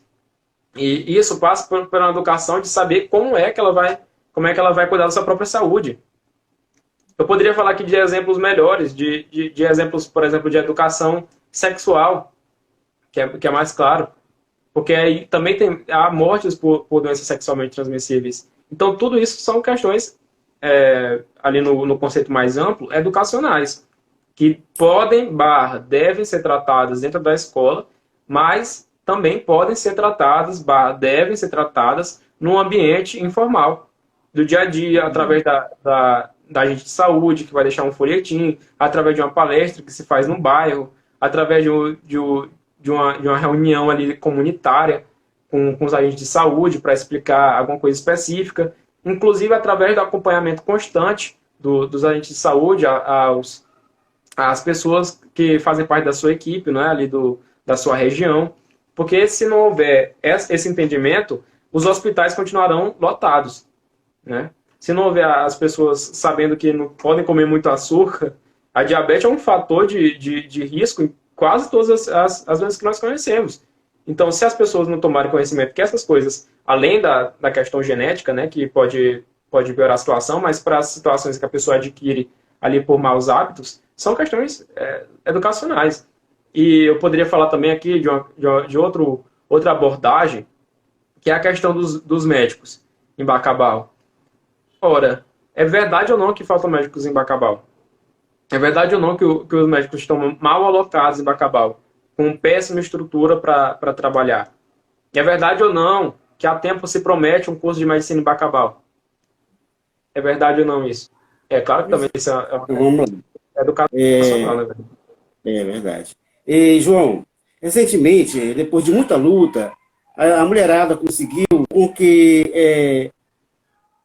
e isso passa por uma educação de saber como é que ela vai cuidar da sua própria saúde. Eu poderia falar aqui de exemplos melhores, de exemplos, por exemplo, de educação sexual, que é mais claro, porque aí também há mortes por doenças sexualmente transmissíveis. Então, tudo isso são questões, ali no conceito mais amplo, educacionais, que devem ser tratadas dentro da escola, mas também podem ser tratadas, devem ser tratadas no ambiente informal, do dia a dia, através da agente de saúde, que vai deixar um folhetim, através de uma palestra que se faz no bairro, através de uma reunião ali comunitária com os agentes de saúde para explicar alguma coisa específica, inclusive através do acompanhamento constante dos agentes de saúde às pessoas que fazem parte da sua equipe, né, ali da sua região, porque se não houver esse entendimento, os hospitais continuarão lotados, né? Se não houver as pessoas sabendo que não podem comer muito açúcar, a diabetes é um fator de risco em quase todas as doenças que nós conhecemos. Então, se as pessoas não tomarem conhecimento que essas coisas, além da questão genética, né, que pode piorar a situação, mas para as situações que a pessoa adquire ali por maus hábitos, são questões educacionais. E eu poderia falar também aqui de outra abordagem, que é a questão dos médicos em Bacabal. Ora, é verdade ou não que faltam médicos em Bacabal? É verdade ou não que os médicos estão mal alocados em Bacabal, com péssima estrutura para trabalhar? É verdade ou não que há tempo se promete um curso de medicina em Bacabal? É verdade ou não isso? É claro que também isso é educacional, né? É verdade. E, João, recentemente, depois de muita luta, a mulherada conseguiu com que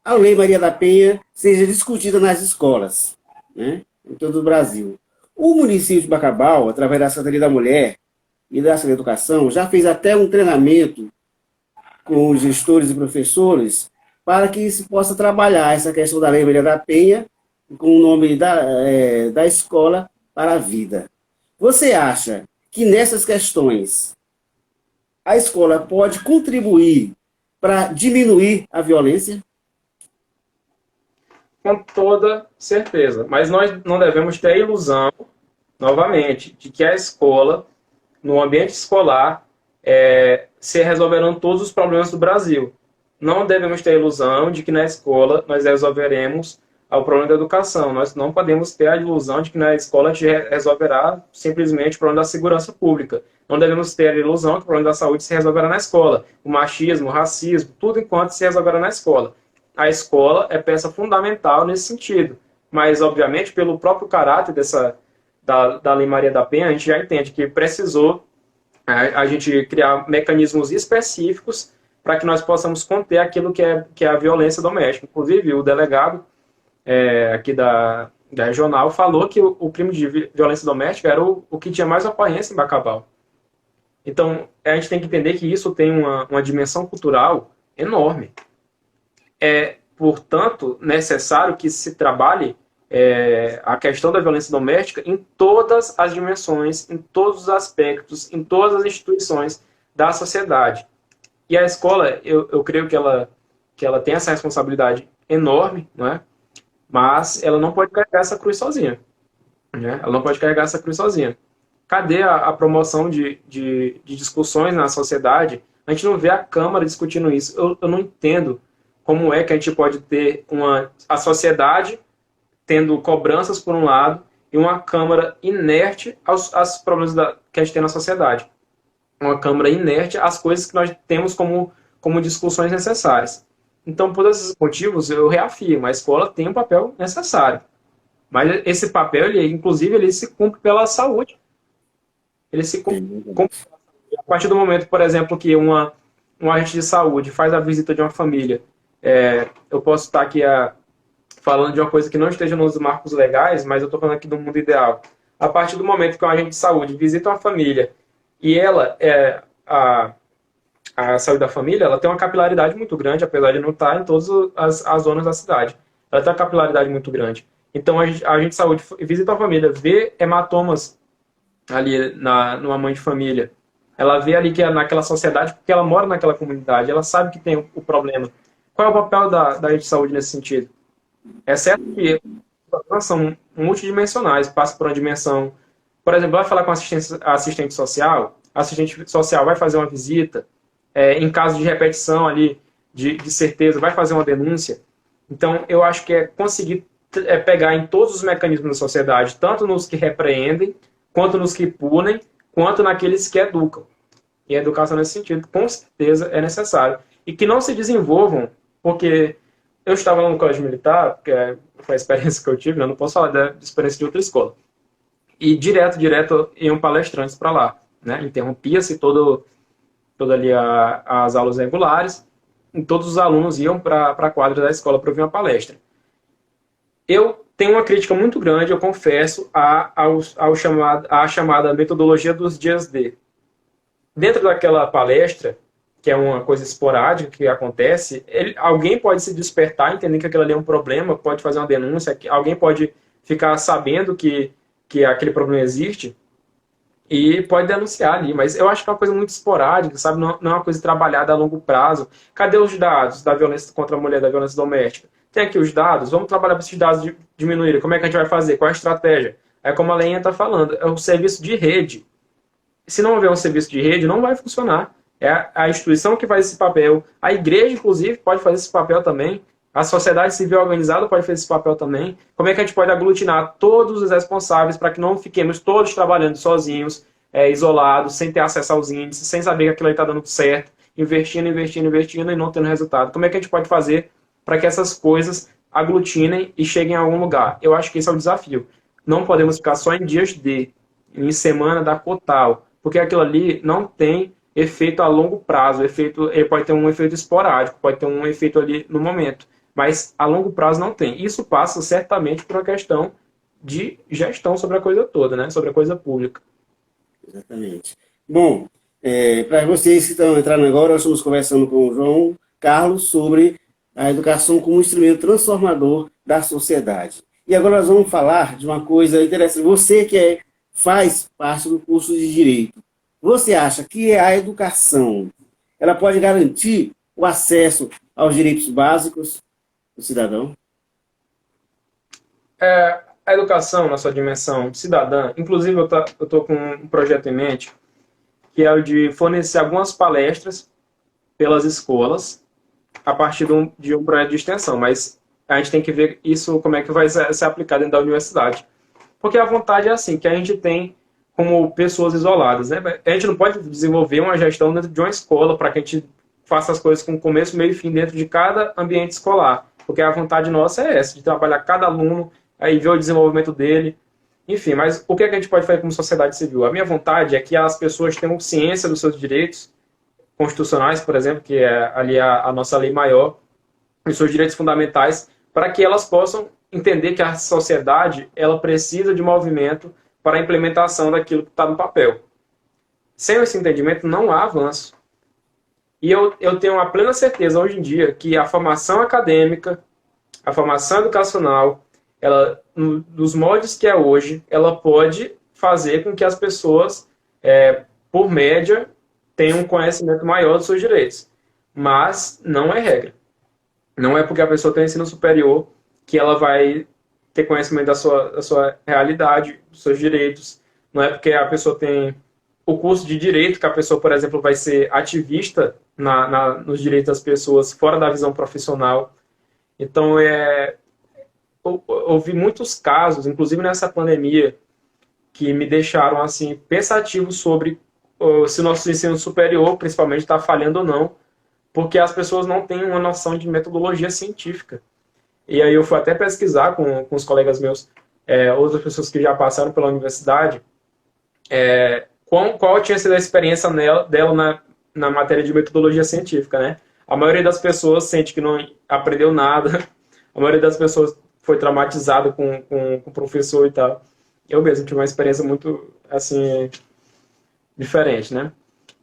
a Lei Maria da Penha seja discutida nas escolas, né, em todo o Brasil. O município de Bacabal, através da Secretaria da Mulher e da Secretaria da Educação, já fez até um treinamento com os gestores e professores para que se possa trabalhar essa questão da Lei Maria da Penha com o nome da escola para a vida. Você acha que nessas questões a escola pode contribuir para diminuir a violência? Com toda certeza. Mas nós não devemos ter a ilusão, novamente, de que a escola, no ambiente escolar, se resolverão todos os problemas do Brasil. Não devemos ter a ilusão de que na escola nós resolveremos o problema da educação. Nós não podemos ter a ilusão de que na escola a gente resolverá simplesmente o problema da segurança pública. Não devemos ter a ilusão que o problema da saúde se resolverá na escola. O machismo, o racismo, tudo enquanto se resolverá na escola. A escola é peça fundamental nesse sentido. Mas, obviamente, pelo próprio caráter da Lei Maria da Penha, a gente já entende que precisou a gente criar mecanismos específicos para que nós possamos conter aquilo que é a violência doméstica. Inclusive, o delegado aqui da regional falou que o crime de violência doméstica era o que tinha mais ocorrência em Bacabal. Então, a gente tem que entender que isso tem uma dimensão cultural enorme. É, portanto, necessário que se trabalhe a questão da violência doméstica em todas as dimensões, em todos os aspectos, em todas as instituições da sociedade. E a escola, eu creio que ela tem essa responsabilidade enorme, não é? Mas ela não pode carregar essa cruz sozinha, né? Ela não pode carregar essa cruz sozinha. Cadê a promoção de discussões na sociedade? A gente não vê a Câmara discutindo isso. Eu não entendo como é que a gente pode ter a sociedade tendo cobranças por um lado e uma Câmara inerte aos problemas que a gente tem na sociedade. Uma Câmara inerte às coisas que nós temos como discussões necessárias. Então, por esses motivos, eu reafirmo, a escola tem um papel necessário. Mas esse papel, inclusive, ele se cumpre pela saúde. Ele se cumpre a partir do momento, por exemplo, que um agente de saúde faz a visita de uma família. Eu posso estar aqui falando de uma coisa que não esteja nos marcos legais, mas eu estou falando aqui do mundo ideal. A partir do momento que um agente de saúde visita uma família e a saúde da família, ela tem uma capilaridade muito grande, apesar de não estar em todas as zonas da cidade. Ela tem uma capilaridade muito grande. Então, a agente de saúde visita a família, vê hematomas ali numa mãe de família. Ela vê ali que é naquela sociedade, porque ela mora naquela comunidade, ela sabe que tem o problema. Qual é o papel da agente de saúde nesse sentido? É certo que os problemas são multidimensionais, passa por uma dimensão... Por exemplo, vai falar com assistente social, a assistente social vai fazer uma visita, em caso de repetição ali, de certeza, vai fazer uma denúncia. Então, eu acho que é conseguir pegar em todos os mecanismos da sociedade, tanto nos que repreendem, quanto nos que punem, quanto naqueles que educam. E a educação nesse sentido, com certeza, é necessário. E que não se desenvolvam, porque eu estava lá no colégio militar, que foi a experiência que eu tive, né? Eu não posso falar da experiência de outra escola. E direto iam palestrantes para lá, né? Interrompia-se toda ali as aulas regulares, e todos os alunos iam para a quadra da escola para ouvir uma palestra. Eu tenho uma crítica muito grande, eu confesso, à chamada metodologia dos dias D. Dentro daquela palestra, que é uma coisa esporádica que acontece, alguém pode se despertar, entender que aquilo ali é um problema, pode fazer uma denúncia, alguém pode ficar sabendo que aquele problema existe e pode denunciar ali, mas eu acho que é uma coisa muito esporádica, sabe? Não é uma coisa trabalhada a longo prazo. Cadê os dados da violência contra a mulher, da violência doméstica? Tem aqui os dados, vamos trabalhar para esses dados diminuírem. Como é que a gente vai fazer? Qual é a estratégia? É como a Leinha está falando, é um serviço de rede. Se não houver um serviço de rede, não vai funcionar. É a instituição que faz esse papel. A igreja, inclusive, pode fazer esse papel também. A sociedade civil organizada pode fazer esse papel também. Como é que a gente pode aglutinar todos os responsáveis para que não fiquemos todos trabalhando sozinhos, isolados, sem ter acesso aos índices, sem saber que aquilo aí está dando certo, investindo e não tendo resultado? Como é que a gente pode fazer para que essas coisas aglutinem e cheguem a algum lugar? Eu acho que esse é o desafio. Não podemos ficar só em dias em semana da Cotal, porque aquilo ali não tem efeito a longo prazo. Ele pode ter um efeito esporádico, pode ter um efeito ali no momento, mas a longo prazo não tem. Isso passa certamente por uma questão de gestão sobre a coisa toda, né? Sobre a coisa pública. Exatamente. Bom, para vocês que estão entrando agora, nós estamos conversando com o João Carlos sobre a educação como instrumento transformador da sociedade. E agora nós vamos falar de uma coisa interessante. Você que faz parte do curso de Direito, você acha que a educação ela pode garantir o acesso aos direitos básicos do cidadão? A educação, na sua dimensão cidadã, inclusive eu estou com um projeto em mente, que é o de fornecer algumas palestras pelas escolas a partir de um projeto de extensão, mas a gente tem que ver isso, como é que vai ser aplicado dentro da universidade. Porque a vontade é assim, que a gente tem como pessoas isoladas, né? A gente não pode desenvolver uma gestão dentro de uma escola para que a gente faça as coisas com começo, meio e fim dentro de cada ambiente escolar, porque a vontade nossa é essa, de trabalhar cada aluno, aí ver o desenvolvimento dele, enfim. Mas o que a gente pode fazer como sociedade civil? A minha vontade é que as pessoas tenham ciência dos seus direitos constitucionais, por exemplo, que é ali a nossa lei maior, os seus direitos fundamentais, para que elas possam entender que a sociedade ela precisa de movimento para a implementação daquilo que está no papel. Sem esse entendimento, não há avanço. E eu tenho uma plena certeza hoje em dia que a formação acadêmica, a formação educacional, ela, nos moldes que é hoje, ela pode fazer com que as pessoas, por média, tenham um conhecimento maior dos seus direitos. Mas não é regra. Não é porque a pessoa tem ensino superior que ela vai ter conhecimento da sua realidade, dos seus direitos. Não é porque a pessoa tem o curso de direito que a pessoa, por exemplo, vai ser ativista nos direitos das pessoas fora da visão profissional. Então, eu vi muitos casos, inclusive nessa pandemia, que me deixaram assim pensativo sobre se o nosso ensino superior, principalmente, está falhando ou não, porque as pessoas não têm uma noção de metodologia científica. E aí eu fui até pesquisar com os colegas meus, outras pessoas que já passaram pela universidade, qual tinha sido a experiência dela na matéria de metodologia científica, né? A maioria das pessoas sente que não aprendeu nada, a maioria das pessoas foi traumatizada com o professor e tal. Eu mesmo tive uma experiência muito, assim, diferente, né?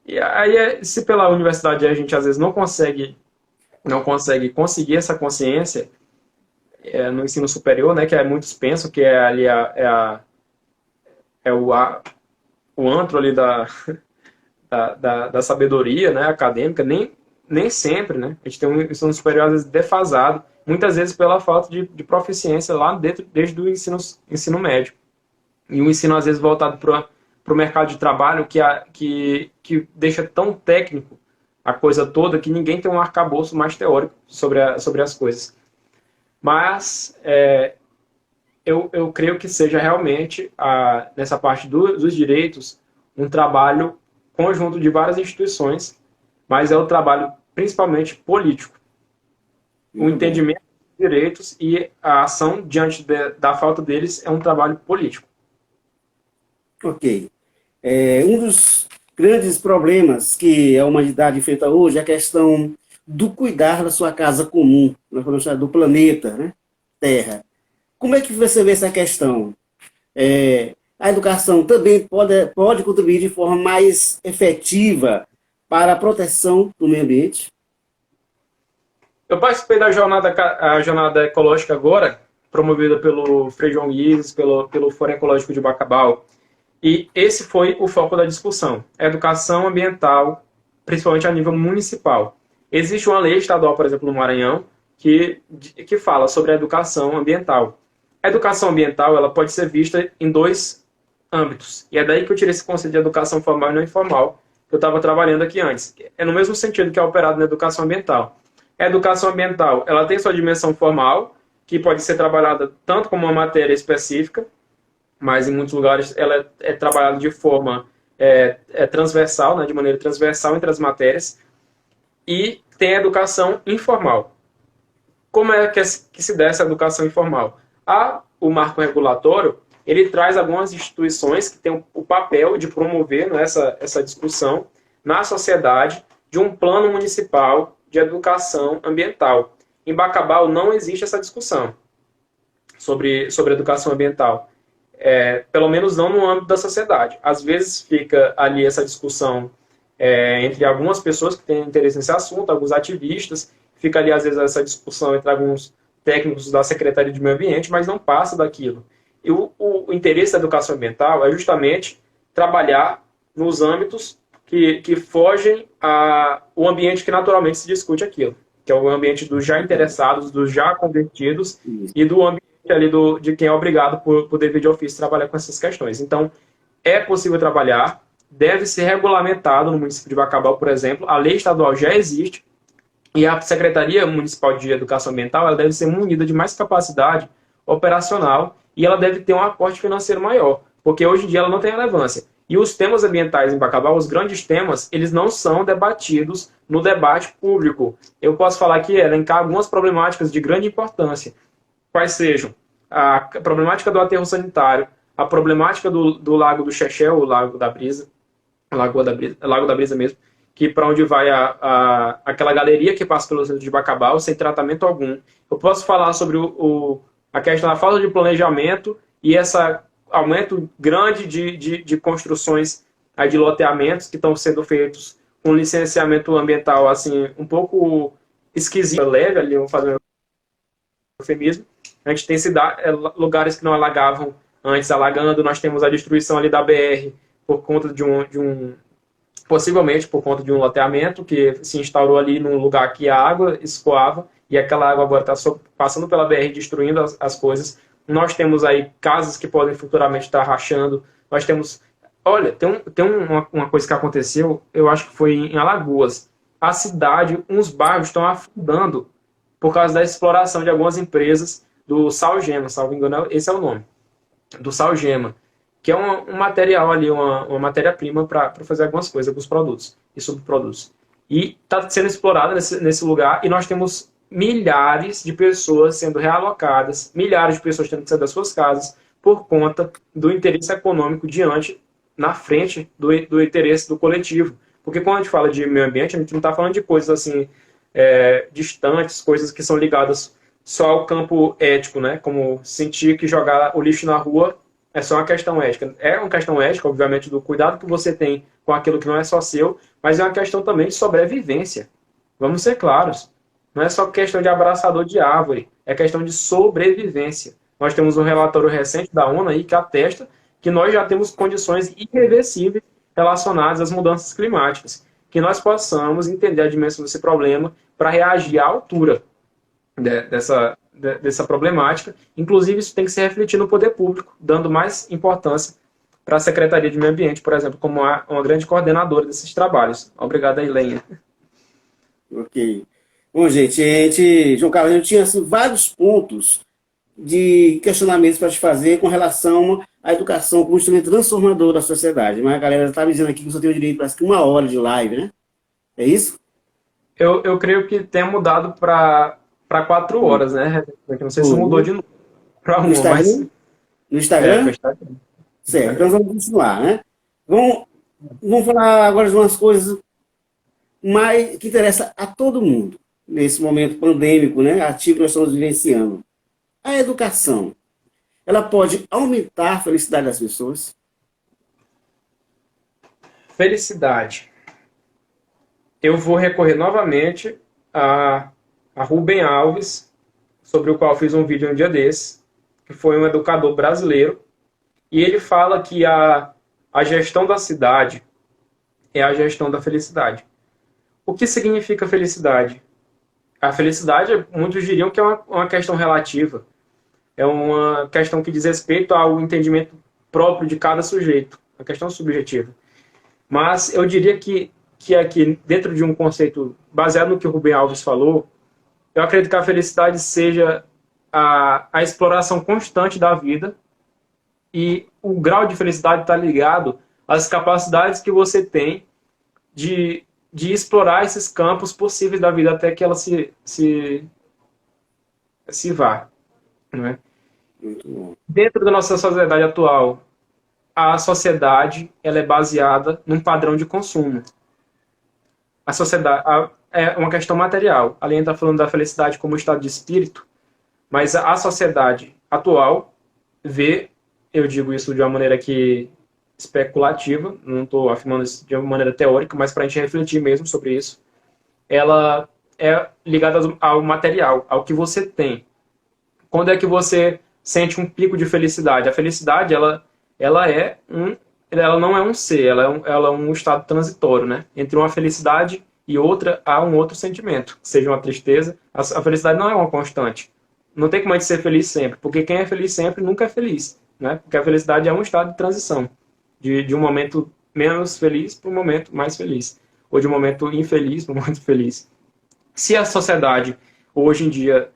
E aí, se pela universidade a gente às vezes não consegue conseguir essa consciência no ensino superior, né? Que muitos pensam que é ali o antro ali da sabedoria, né, acadêmica, nem sempre, né? A gente tem um ensino superior às vezes defasado, muitas vezes pela falta de proficiência lá dentro, desde o ensino médio. E um ensino às vezes voltado para o mercado de trabalho que deixa tão técnico a coisa toda que ninguém tem um arcabouço mais teórico sobre as coisas. Mas eu creio que seja realmente, nessa parte dos direitos, um trabalho conjunto de várias instituições, mas é um trabalho principalmente político. O entendimento dos direitos e a ação diante da falta deles é um trabalho político. Ok. Um dos grandes problemas que a humanidade enfrenta hoje é a questão do cuidar da sua casa comum, nós podemos chamar do planeta, né? Terra. Como é que você vê essa questão? A educação também pode contribuir de forma mais efetiva para a proteção do meio ambiente? Eu participei da jornada ecológica agora, promovida pelo Frei João Guiz, pelo Fórum Ecológico de Bacabal, e esse foi o foco da discussão, educação ambiental, principalmente a nível municipal. Existe uma lei estadual, por exemplo, no Maranhão, que fala sobre a educação ambiental. A educação ambiental ela pode ser vista em dois âmbitos, e é daí que eu tirei esse conceito de educação formal e não informal, que eu estava trabalhando aqui antes. É no mesmo sentido que é operado na educação ambiental. A educação ambiental ela tem sua dimensão formal, que pode ser trabalhada tanto como uma matéria específica, mas em muitos lugares ela é trabalhada de forma transversal, né, de maneira transversal entre as matérias, e tem a educação informal. Como é que se dá essa educação informal? O marco regulatório, ele traz algumas instituições que têm o papel de promover, né, essa discussão na sociedade de um plano municipal de educação ambiental. Em Bacabal não existe essa discussão sobre educação ambiental. Pelo menos não no âmbito da sociedade. Às vezes fica ali essa discussão entre algumas pessoas que têm interesse nesse assunto, alguns ativistas, fica ali às vezes essa discussão entre alguns técnicos da Secretaria de Meio Ambiente, mas não passa daquilo. E o interesse da educação ambiental é justamente trabalhar nos âmbitos que fogem ao ambiente que naturalmente se discute aquilo, que é o ambiente dos já interessados, dos já convertidos e do ambiente ali de quem é obrigado por dever de ofício trabalhar com essas questões. Então, é possível trabalhar, deve ser regulamentado no município de Bacabal, por exemplo, a lei estadual já existe, e a Secretaria Municipal de Educação Ambiental ela deve ser munida de mais capacidade operacional e ela deve ter um aporte financeiro maior, porque hoje em dia ela não tem relevância. E os temas ambientais em Bacabal, os grandes temas, eles não são debatidos no debate público. Eu posso falar aqui, elencar algumas problemáticas de grande importância, quais sejam a problemática do aterro sanitário, a problemática do Lago do Xexé, o Lago da Brisa, Lago da Brisa mesmo, que para onde vai aquela galeria que passa pelo centro de Bacabal, sem tratamento algum. Eu posso falar sobre a questão da falta de planejamento e esse aumento grande de construções de loteamentos que estão sendo feitos com licenciamento ambiental assim, um pouco esquisito, leve, ali, vou fazer um eufemismo. A gente tem lugares que não alagavam antes, alagando, nós temos a destruição ali da BR por conta possivelmente por conta de um loteamento que se instaurou ali num lugar que a água escoava e aquela água agora está passando pela BR, destruindo as coisas. Nós temos aí casas que podem futuramente estar rachando. Nós temos... Olha, uma coisa que aconteceu, eu acho que foi em Alagoas. A cidade, uns bairros estão afundando por causa da exploração de algumas empresas do Salgema, salvo engano, esse é o nome, do Salgema, que é um material ali, uma matéria-prima para fazer algumas coisas, alguns produtos e subprodutos. E está sendo explorada nesse lugar, e nós temos milhares de pessoas sendo realocadas, milhares de pessoas tendo que sair das suas casas por conta do interesse econômico na frente do interesse do coletivo. Porque quando a gente fala de meio ambiente, a gente não está falando de coisas assim, distantes, coisas que são ligadas só ao campo ético, né? Como sentir que jogar o lixo na rua é só uma questão ética. É uma questão ética, obviamente, do cuidado que você tem com aquilo que não é só seu, mas é uma questão também de sobrevivência. Vamos ser claros. Não é só questão de abraçador de árvore, é questão de sobrevivência. Nós temos um relatório recente da ONU aí que atesta que nós já temos condições irreversíveis relacionadas às mudanças climáticas, que nós possamos entender a dimensão desse problema para reagir à altura dessa problemática. Inclusive, isso tem que se refletir no poder público, dando mais importância para a Secretaria de Meio Ambiente, por exemplo, como uma grande coordenadora desses trabalhos. Obrigado, Eilenha. Ok. Bom, gente, João Carlos, eu tinha assim, vários pontos de questionamentos para te fazer com relação à educação como instrumento transformador da sociedade. Mas a galera está me dizendo aqui que você tem o direito para 1 hora de live, né? É isso? Eu creio que tem mudado para 4 horas, né? Não sei se mudou de novo para 1, mas... No Instagram? No Instagram. Certo, então vamos continuar, né? Vamos falar agora de umas coisas mais que interessam a todo mundo nesse momento pandêmico, né? Ativo que nós estamos vivenciando. A educação, ela pode aumentar a felicidade das pessoas? Felicidade. Eu vou recorrer novamente a Rubem Alves, sobre o qual fiz um vídeo um dia desse, que foi um educador brasileiro, e ele fala que a gestão da cidade é a gestão da felicidade. O que significa felicidade? A felicidade, muitos diriam que é uma questão relativa, é uma questão que diz respeito ao entendimento próprio de cada sujeito, uma questão subjetiva. Mas eu diria que aqui, dentro de um conceito baseado no que o Rubem Alves falou, eu acredito que a felicidade seja a exploração constante da vida, e o grau de felicidade está ligado às capacidades que você tem de explorar esses campos possíveis da vida até que ela se vá. Né? Dentro da nossa sociedade atual, a sociedade ela é baseada num padrão de consumo. A sociedade é uma questão material. Além de estar falando da felicidade como estado de espírito, mas a sociedade atual vê, eu digo isso de uma maneira que especulativa, não estou afirmando isso de uma maneira teórica, mas para a gente refletir mesmo sobre isso, ela é ligada ao material, ao que você tem. Quando é que você sente um pico de felicidade? A felicidade, ela não é um ser, ela é um estado transitório, né? Entre uma felicidade e outra, há um outro sentimento, seja uma tristeza. A felicidade não é uma constante. Não tem como a gente ser feliz sempre, porque quem é feliz sempre nunca é feliz, né? Porque a felicidade é um estado de transição, de um momento menos feliz para um momento mais feliz, ou de um momento infeliz para um momento feliz. Se a sociedade, hoje em dia,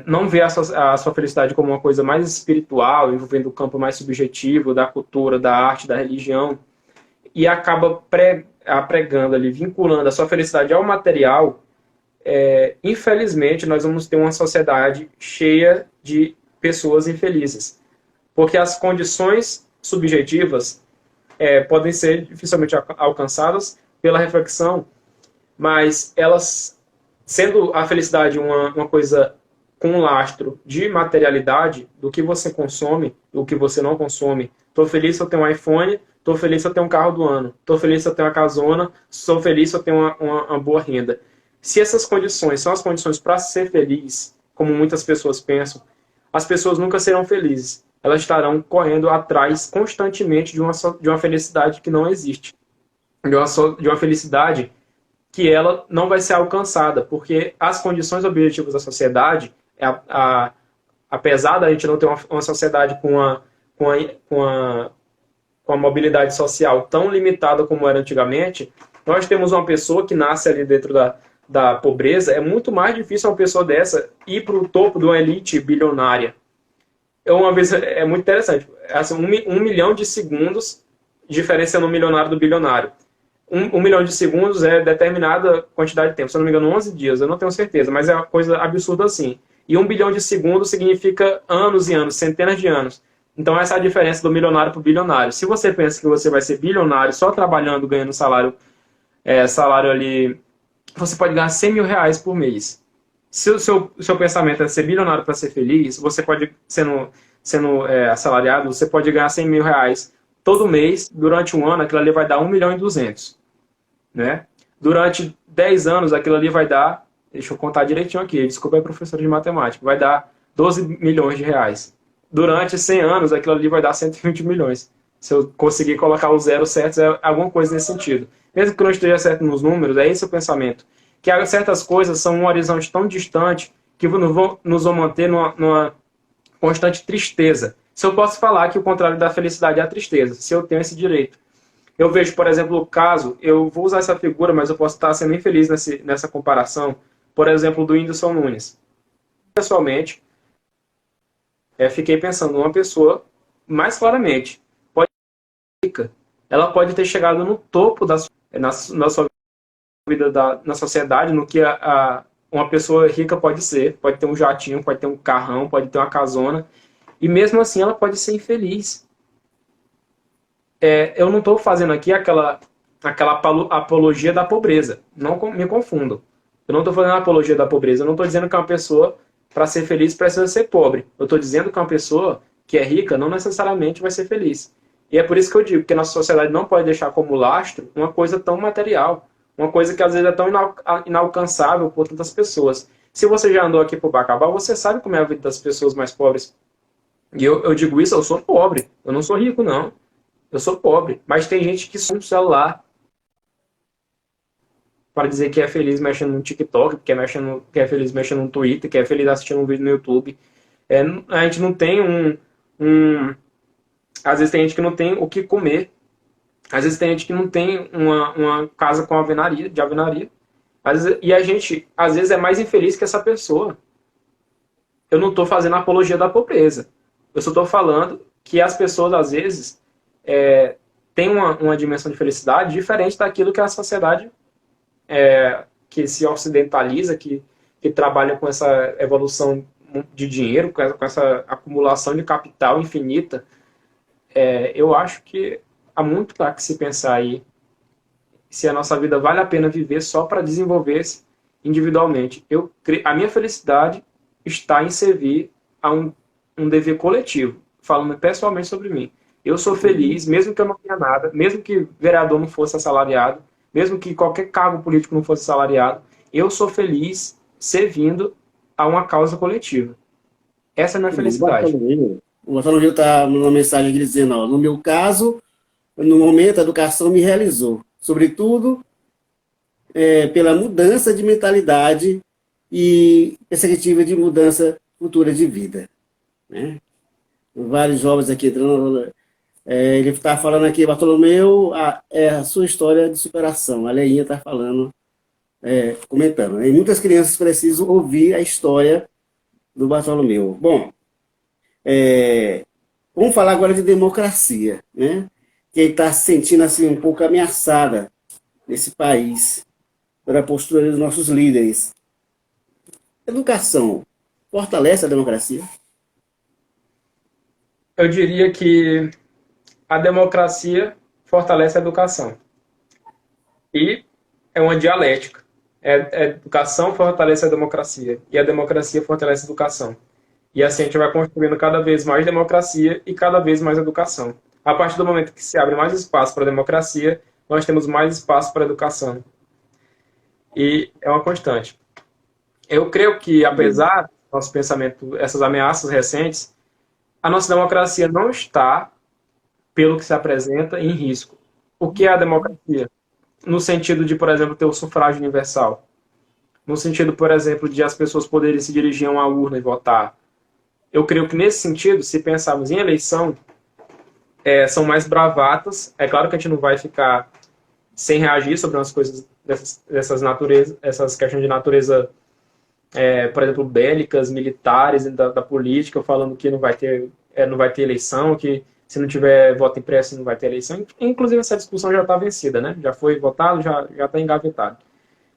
não vê a sua felicidade como uma coisa mais espiritual, envolvendo o campo mais subjetivo da cultura, da arte, da religião, e acaba pregando ali, vinculando a sua felicidade ao material, infelizmente nós vamos ter uma sociedade cheia de pessoas infelizes. Porque as condições subjetivas podem ser dificilmente alcançadas pela reflexão, mas elas, sendo a felicidade uma coisa com um lastro de materialidade, do que você consome, do que você não consome. Estou feliz se eu tenho um iPhone, estou feliz se eu tenho um carro do ano, estou feliz se eu tenho uma casona, sou feliz se eu tenho uma boa renda. Se essas condições são as condições para ser feliz, como muitas pessoas pensam, as pessoas nunca serão felizes. Elas estarão correndo atrás constantemente de uma felicidade que não existe. De uma felicidade que ela não vai ser alcançada, porque as condições objetivas da sociedade, apesar da gente não ter uma sociedade com a, com a, com a mobilidade social tão limitada como era antigamente, nós temos uma pessoa que nasce ali dentro da pobreza, é muito mais difícil uma pessoa dessa ir para o topo de uma elite bilionária. Uma vez, é muito interessante, assim, 1 milhão de segundos diferenciando o milionário do bilionário. 1 milhão de segundos é determinada quantidade de tempo, se eu não me engano, 11 dias, eu não tenho certeza, mas é uma coisa absurda assim. E 1 bilhão de segundos significa anos e anos, centenas de anos. Então essa é a diferença do milionário para o bilionário. Se você pensa que você vai ser bilionário só trabalhando, ganhando salário ali, você pode ganhar 100 mil reais por mês. Se o seu pensamento é ser bilionário para ser feliz, você pode, sendo assalariado, você pode ganhar 100 mil reais todo mês, durante um ano, aquilo ali vai dar 1 milhão e 200. Né? Durante 10 anos, aquilo ali vai dar, deixa eu contar direitinho aqui, desculpa aí, professor de matemática, vai dar 12 milhões de reais. Durante 100 anos, aquilo ali vai dar 120 milhões. Se eu conseguir colocar o zero certo, é alguma coisa nesse sentido. Mesmo que eu não esteja certo nos números, é esse o pensamento. Que certas coisas são um horizonte tão distante que nos vão manter numa constante tristeza. Se eu posso falar que o contrário da felicidade é a tristeza, se eu tenho esse direito. Eu vejo, por exemplo, o caso, eu vou usar essa figura, mas eu posso estar sendo infeliz nessa comparação, por exemplo, do Whindersson Nunes. Pessoalmente, fiquei pensando numa pessoa, mais claramente, ela pode ter chegado no topo na sua vida, na sociedade, no que uma pessoa rica pode ser. Pode ter um jatinho, pode ter um carrão, pode ter uma casona, e mesmo assim ela pode ser infeliz. Eu não estou fazendo aqui aquela apologia da pobreza. Não me confundam. Eu não estou fazendo apologia da pobreza. Eu não estou dizendo que uma pessoa, para ser feliz, precisa ser pobre. Eu estou dizendo que uma pessoa que é rica não necessariamente vai ser feliz. E é por isso que eu digo que a nossa sociedade não pode deixar como lastro uma coisa tão material. Uma coisa que às vezes é tão inalcançável por tantas pessoas. Se você já andou aqui por Bacabal, você sabe como é a vida das pessoas mais pobres. E eu digo isso, eu sou pobre. Eu não sou rico, não. Eu sou pobre. Mas tem gente que só um celular para dizer que é feliz mexendo no TikTok, que é feliz mexendo no Twitter, que é feliz assistindo um vídeo no YouTube. A gente não tem às vezes tem gente que não tem o que comer. Às vezes tem gente que não tem uma casa com de alvenaria. E a gente, às vezes, é mais infeliz que essa pessoa. Eu não estou fazendo apologia da pobreza. Eu só estou falando que as pessoas, às vezes, têm uma dimensão de felicidade diferente daquilo que a sociedade que se ocidentaliza, que trabalha com essa evolução de dinheiro, com essa acumulação de capital infinita. Eu acho que há muito para que se pensar aí se a nossa vida vale a pena viver só para desenvolver-se individualmente. A minha felicidade está em servir a um dever coletivo, falando pessoalmente sobre mim. Eu sou feliz, mesmo que eu não tenha nada, mesmo que vereador não fosse assalariado, mesmo que qualquer cargo político não fosse assalariado, eu sou feliz servindo a uma causa coletiva. Essa é a minha felicidade. O Marcelo Rio está numa mensagem dizendo, ó, no meu caso, no momento, a educação me realizou. Sobretudo, pela mudança de mentalidade e perspectiva de mudança futura de vida. Né? Vários jovens aqui entrando. Ele está falando aqui, Bartolomeu, a sua história de superação. A Leinha está falando, comentando. E muitas crianças precisam ouvir a história do Bartolomeu. Bom, vamos falar agora de democracia, né? Que está se sentindo assim, um pouco ameaçada nesse país, pela postura dos nossos líderes. Educação fortalece a democracia? Eu diria que a democracia fortalece a educação. E é uma dialética. A educação fortalece a democracia. E a democracia fortalece a educação. E assim a gente vai construindo cada vez mais democracia e cada vez mais educação. A partir do momento que se abre mais espaço para a democracia, nós temos mais espaço para a educação. E é uma constante. Eu creio que, apesar do nosso pensamento, essas ameaças recentes, a nossa democracia não está, pelo que se apresenta, em risco. O que é a democracia? no sentido de, por exemplo, ter o sufrágio universal. No sentido, por exemplo, de as pessoas poderem se dirigir a uma urna e votar. Eu creio que nesse sentido, se pensarmos em eleição, são mais bravatas. É claro que a gente não vai ficar sem reagir sobre umas coisas essas questões de natureza, por exemplo, bélicas, militares, da política, falando que não vai ter eleição, que se não tiver voto impresso não vai ter eleição. Inclusive, essa discussão já está vencida, né? Já foi votado, já está engavetado.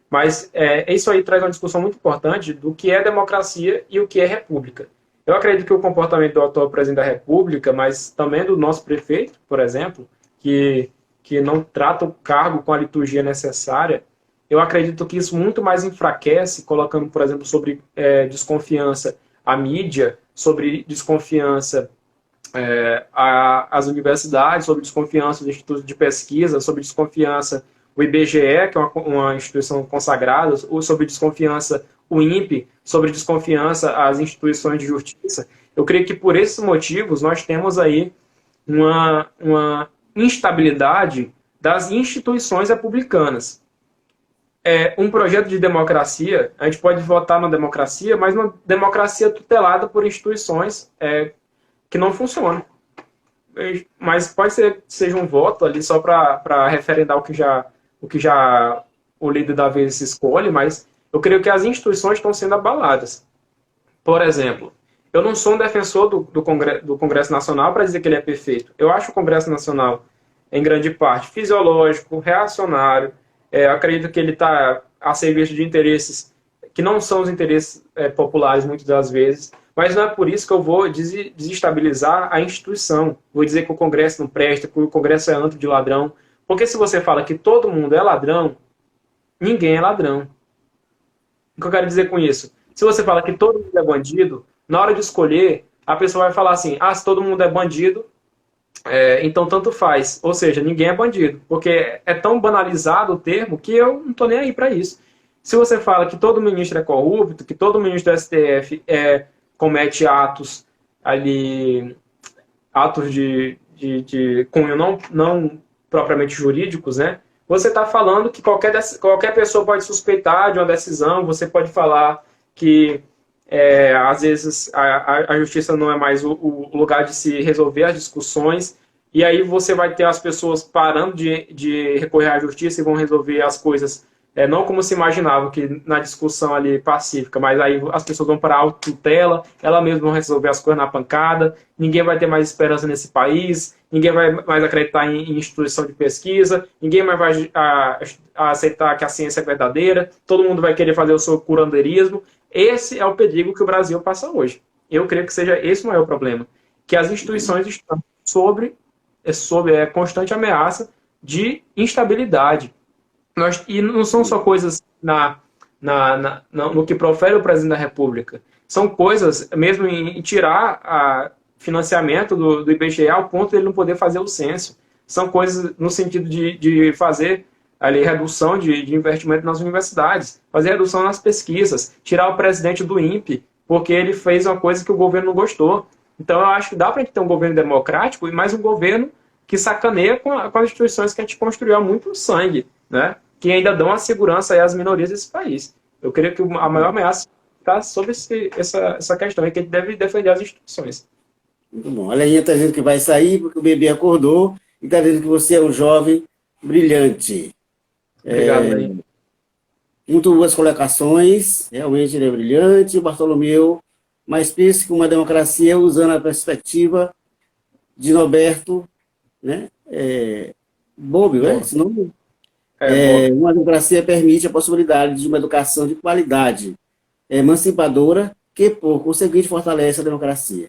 Mas isso aí traz uma discussão muito importante do que é democracia e o que é república. Eu acredito que o comportamento do atual presidente da República, mas também do nosso prefeito, por exemplo, que não trata o cargo com a liturgia necessária, eu acredito que isso muito mais enfraquece, colocando, por exemplo, sobre desconfiança a mídia, sobre desconfiança às universidades, sobre desconfiança dos institutos de pesquisa, sobre desconfiança o IBGE, que é uma instituição consagrada, ou sobre desconfiança o INPE, sobre desconfiança às instituições de justiça. Eu creio que por esses motivos nós temos aí uma instabilidade das instituições republicanas. Um projeto de democracia, a gente pode votar na democracia, mas uma democracia tutelada por instituições que não funcionam. Mas pode ser que seja um voto ali só para referendar o que já o líder da vez se escolhe, mas eu creio que as instituições estão sendo abaladas. Por exemplo, eu não sou um defensor do Congresso Nacional para dizer que ele é perfeito. Eu acho o Congresso Nacional, em grande parte, fisiológico, reacionário. Eu acredito que ele está a serviço de interesses que não são os interesses populares, muitas das vezes, mas não é por isso que eu vou desestabilizar a instituição. Vou dizer que o Congresso não presta, que o Congresso é antro de ladrão. Porque se você fala que todo mundo é ladrão, ninguém é ladrão. O que eu quero dizer com isso? Se você fala que todo mundo é bandido, na hora de escolher, a pessoa vai falar assim, se todo mundo é bandido, então tanto faz. Ou seja, ninguém é bandido. Porque é tão banalizado o termo que eu não estou nem aí para isso. Se você fala que todo ministro é corrupto, que todo ministro do STF comete atos de cunho não propriamente jurídicos, né? Você está falando que qualquer pessoa pode suspeitar de uma decisão, você pode falar que às vezes a justiça não é mais o lugar de se resolver as discussões, e aí você vai ter as pessoas parando de recorrer à justiça e vão resolver as coisas não como se imaginava, que na discussão ali pacífica, mas aí as pessoas vão para a autotutela, elas mesmas vão resolver as coisas na pancada, ninguém vai ter mais esperança nesse país, ninguém vai mais acreditar em instituição de pesquisa, ninguém mais vai aceitar que a ciência é verdadeira, todo mundo vai querer fazer o seu curandeirismo. Esse é o perigo que o Brasil passa hoje. Eu creio que seja esse o maior problema, que as instituições estão sob constante ameaça de instabilidade. E não são só coisas no que profere o presidente da República. São coisas mesmo em tirar financiamento do IBGE ao ponto de ele não poder fazer o censo. São coisas no sentido de fazer ali redução de investimento nas universidades, fazer redução nas pesquisas, tirar o presidente do INPE, porque ele fez uma coisa que o governo não gostou. Então eu acho que dá para a gente ter um governo democrático e mais um governo que sacaneia com as instituições que a gente construiu há muito sangue, né? Que ainda dão a segurança às minorias desse país. Eu creio que a maior ameaça está sobre essa questão, é que a gente deve defender as instituições. Muito bom. Olha aí, está dizendo que vai sair porque o bebê acordou e está dizendo que você é um jovem brilhante. Obrigado, aí. Muito boas colocações, realmente ele é brilhante. O Bartolomeu, mas pense que uma democracia, usando a perspectiva de Norberto, né? Bobbio, né? Esse nome? Uma democracia permite a possibilidade de uma educação de qualidade, emancipadora, que, por conseguinte, fortalece a democracia.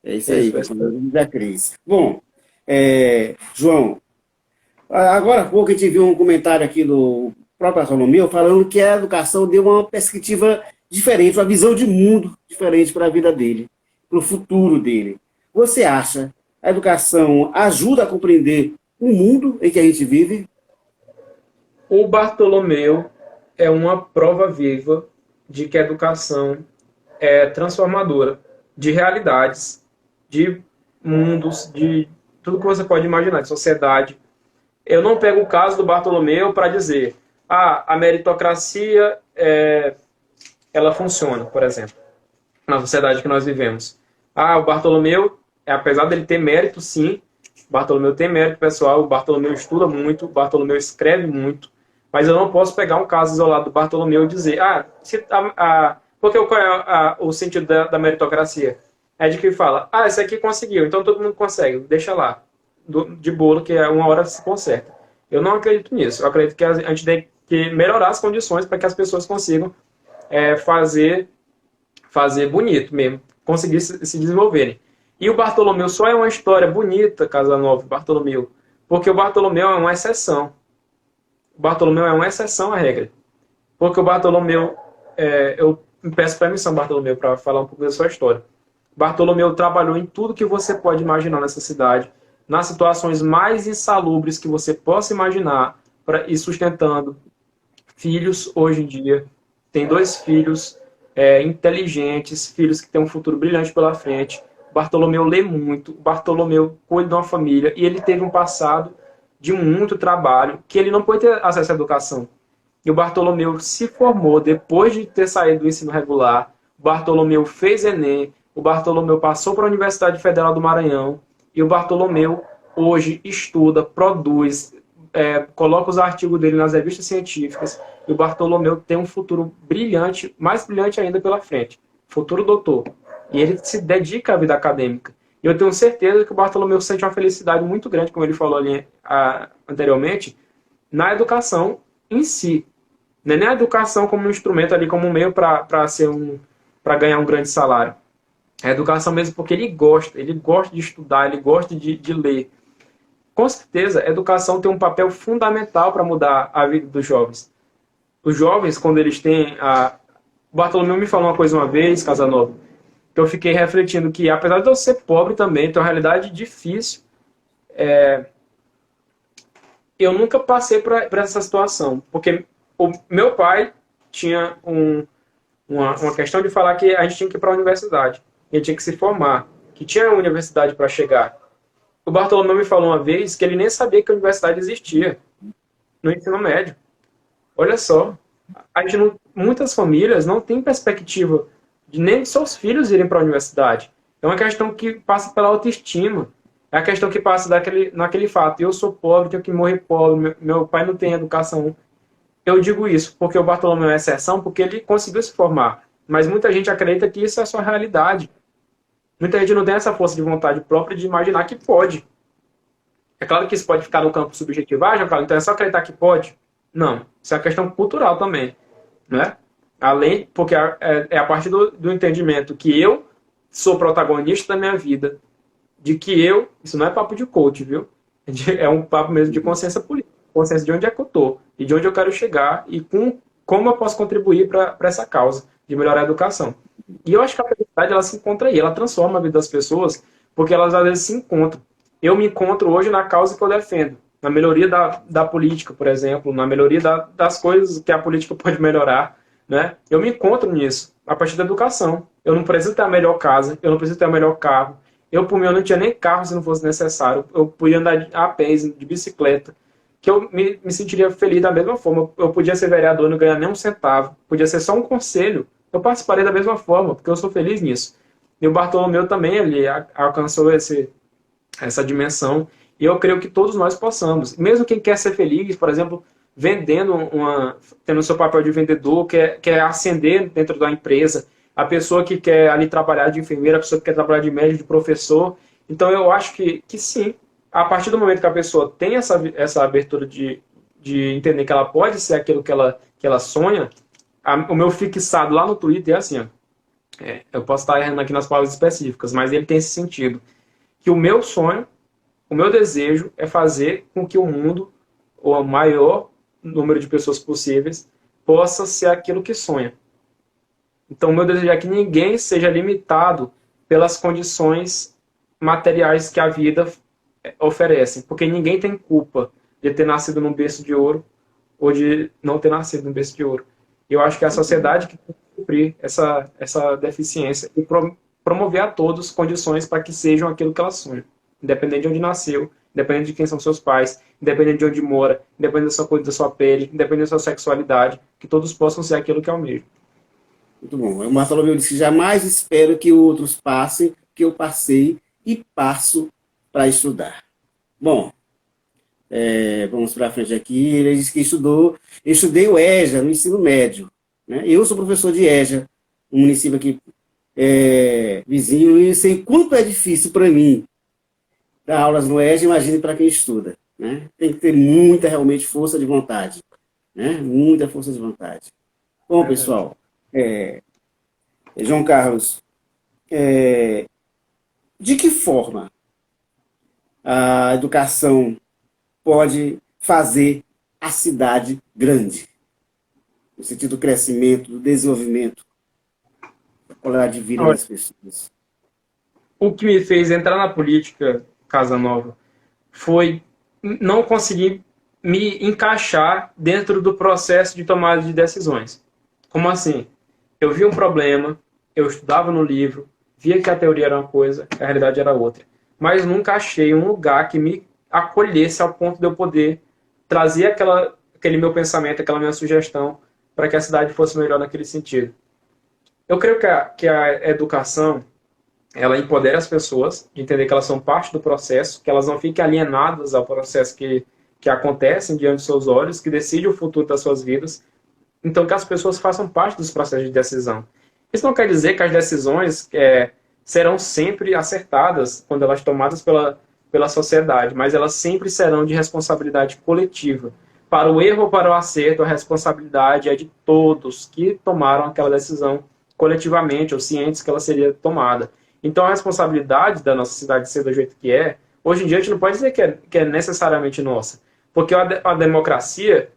É isso aí, da Cris. Bom, João, agora há pouco a gente viu um comentário aqui do próprio Bartolomeu falando que a educação deu uma perspectiva diferente, uma visão de mundo diferente para a vida dele, para o futuro dele. Você acha que a educação ajuda a compreender o mundo em que a gente vive? O Bartolomeu é uma prova viva de que a educação é transformadora de realidades, de mundos, de tudo que você pode imaginar, de sociedade. Eu não pego o caso do Bartolomeu para dizer a meritocracia ela funciona, por exemplo, na sociedade que nós vivemos. O Bartolomeu, apesar dele ter mérito, sim, o Bartolomeu tem mérito pessoal, o Bartolomeu estuda muito, o Bartolomeu escreve muito, mas eu não posso pegar um caso isolado do Bartolomeu e dizer, porque qual é o sentido da meritocracia? É de que fala, esse aqui conseguiu, então todo mundo consegue, deixa lá, de bolo, que é uma hora se conserta. Eu não acredito nisso, eu acredito que a gente tem que melhorar as condições para que as pessoas consigam fazer bonito mesmo, conseguir se desenvolverem. E o Bartolomeu só é uma história bonita, Casanova, Bartolomeu, porque o Bartolomeu é uma exceção. O Bartolomeu é uma exceção à regra. Porque o Bartolomeu, eu peço permissão, Bartolomeu, para falar um pouco da sua história. Bartolomeu trabalhou em tudo que você pode imaginar nessa cidade, nas situações mais insalubres que você possa imaginar, e sustentando filhos hoje em dia. Tem 2 filhos inteligentes, filhos que têm um futuro brilhante pela frente. Bartolomeu lê muito, Bartolomeu cuida de uma família e ele teve um passado de muito trabalho que ele não pôde ter acesso à educação. E o Bartolomeu se formou depois de ter saído do ensino regular. O Bartolomeu fez Enem, o Bartolomeu passou para a Universidade Federal do Maranhão e o Bartolomeu hoje estuda, produz, coloca os artigos dele nas revistas científicas e o Bartolomeu tem um futuro brilhante, mais brilhante ainda pela frente. Futuro doutor. E ele se dedica à vida acadêmica. E eu tenho certeza que o Bartolomeu sente uma felicidade muito grande, como ele falou ali anteriormente, na educação em si. Não é nem a educação como um instrumento ali, como um meio para ganhar um grande salário. É a educação mesmo porque ele gosta de estudar, ele gosta de ler. Com certeza, a educação tem um papel fundamental para mudar a vida dos jovens. Os jovens, quando eles têm... O Bartolomeu me falou uma coisa uma vez, Casanova, que eu fiquei refletindo que, apesar de eu ser pobre também, ter uma realidade difícil, eu nunca passei por essa situação. Porque o meu pai tinha uma questão de falar que a gente tinha que ir para a universidade, que a gente tinha que se formar, que tinha uma universidade para chegar. O Bartolomeu me falou uma vez que ele nem sabia que a universidade existia no ensino médio. Olha só, muitas famílias não têm perspectiva de nem seus filhos irem para a universidade. É uma questão que passa pela autoestima. É a questão que passa naquele fato. Eu sou pobre, tenho que morrer pobre, meu pai não tem educação. Eu digo isso porque o Bartolomeu é exceção, porque ele conseguiu se formar. Mas muita gente acredita que isso é a sua realidade. Muita gente não tem essa força de vontade própria de imaginar que pode. É claro que isso pode ficar no campo subjetivagem, então é só acreditar que pode? Não. Isso é uma questão cultural também. Né? Além, porque é a partir do entendimento que eu sou protagonista da minha vida, de que isso não é papo de coach, viu? É um papo mesmo de consciência política, consciência de onde é que eu estou e de onde eu quero chegar e como eu posso contribuir para essa causa de melhorar a educação. E eu acho que a felicidade ela se encontra aí, ela transforma a vida das pessoas, porque elas às vezes se encontram. Eu me encontro hoje na causa que eu defendo, na melhoria da política, por exemplo, na melhoria das coisas que a política pode melhorar. Né? Eu me encontro nisso, a partir da educação. Eu não preciso ter a melhor casa, eu não preciso ter o melhor carro. Por mim, eu não tinha nem carro se não fosse necessário. Eu podia andar a pé, de bicicleta, que eu me sentiria feliz da mesma forma. Eu podia ser vereador, não ganhar nem um centavo. Podia ser só um conselho. Eu participaria da mesma forma, porque eu sou feliz nisso. E o Bartolomeu também, ele alcançou essa dimensão. E eu creio que todos nós possamos. Mesmo quem quer ser feliz, por exemplo, tendo o seu papel de vendedor, quer ascender dentro da empresa, a pessoa que quer ali trabalhar de enfermeira, a pessoa que quer trabalhar de médico, de professor. Então eu acho que sim, a partir do momento que a pessoa tem essa abertura de entender que ela pode ser aquilo que ela sonha, o meu fixado lá no Twitter é assim, ó, eu posso estar errando aqui nas palavras específicas, mas ele tem esse sentido, que o meu sonho, o meu desejo é fazer com que o mundo, ou o maior número de pessoas possíveis, possa ser aquilo que sonha. Então, o meu desejo é que ninguém seja limitado pelas condições materiais que a vida oferece, porque ninguém tem culpa de ter nascido num berço de ouro ou de não ter nascido num berço de ouro. Eu acho que é a sociedade que tem que cumprir essa deficiência e promover a todos condições para que sejam aquilo que elas sonham, independente de onde nasceu independente de quem são seus pais, independente de onde mora, independente da sua cor, da sua pele, independente da sua sexualidade, que todos possam ser aquilo que almejam. Muito bom. O Bartolomeu disse: jamais espero que outros passem, que eu passei e passo para estudar. Bom, vamos para frente aqui. Ele disse que eu estudei o EJA no ensino médio. Né? Eu sou professor de EJA, um município aqui vizinho, e sei quanto é difícil para mim dar aulas no EJA, imagine para quem estuda. Né? Tem que ter muita, realmente, força de vontade. Né? Muita força de vontade. Bom, pessoal, João Carlos, de que forma a educação pode fazer a cidade grande? No sentido do crescimento, do desenvolvimento, da qualidade de vida das pessoas. O que me fez entrar na política, Casanova, foi não conseguir me encaixar dentro do processo de tomada de decisões. Como assim? Eu vi um problema, eu estudava no livro, via que a teoria era uma coisa, a realidade era outra. Mas nunca achei um lugar que me acolhesse ao ponto de eu poder trazer aquele meu pensamento, aquela minha sugestão, para que a cidade fosse melhor naquele sentido. Eu creio que a educação, ela empodera as pessoas de entender que elas são parte do processo, que elas não fiquem alienadas ao processo que acontece diante dos seus olhos, que decide o futuro das suas vidas. Então, que as pessoas façam parte dos processos de decisão. Isso não quer dizer que as decisões serão sempre acertadas quando elas tomadas pela sociedade, mas elas sempre serão de responsabilidade coletiva. Para o erro ou para o acerto, a responsabilidade é de todos que tomaram aquela decisão coletivamente ou cientes que ela seria tomada. Então, a responsabilidade da nossa cidade ser do jeito que é, hoje em dia a gente não pode dizer que é necessariamente nossa, porque a democracia,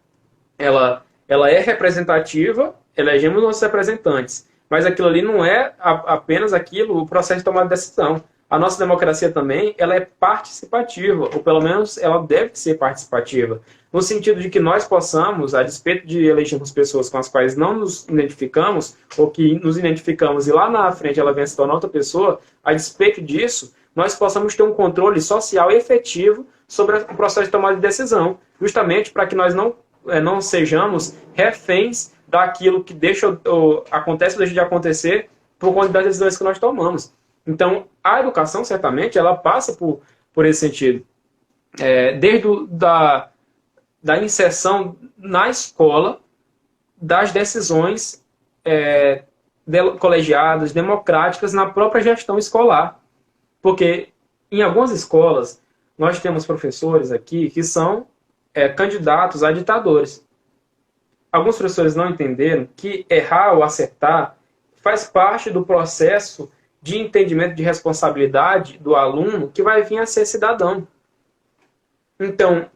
ela é representativa, elegemos nossos representantes, mas aquilo ali não é apenas o processo de tomada de decisão. A nossa democracia também, ela é participativa, ou pelo menos ela deve ser participativa, no sentido de que nós possamos, a despeito de elegermos pessoas com as quais não nos identificamos, ou que nos identificamos e lá na frente ela venha se tornar outra pessoa, a despeito disso, nós possamos ter um controle social efetivo sobre o processo de tomada de decisão, justamente para que nós não sejamos reféns daquilo que acontece ou deixa de acontecer por conta das decisões que nós tomamos. Então, a educação, certamente, ela passa por esse sentido. Desde da inserção na escola das decisões colegiadas, democráticas, na própria gestão escolar. Porque, em algumas escolas, nós temos professores aqui que são candidatos a ditadores. Alguns professores não entenderam que errar ou acertar faz parte do processo de entendimento de responsabilidade do aluno que vai vir a ser cidadão. Então,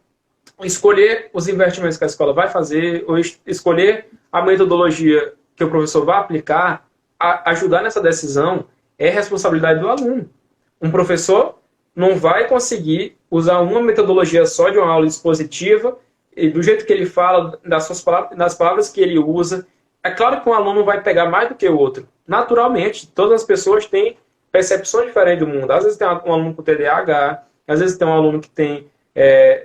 escolher os investimentos que a escola vai fazer, ou escolher a metodologia que o professor vai aplicar, ajudar nessa decisão, é responsabilidade do aluno. Um professor não vai conseguir usar uma metodologia só de uma aula expositiva, e do jeito que ele fala, das palavras que ele usa. É claro que um aluno vai pegar mais do que o outro. Naturalmente, todas as pessoas têm percepções diferentes do mundo. Às vezes tem um aluno com TDAH, às vezes tem um aluno que tem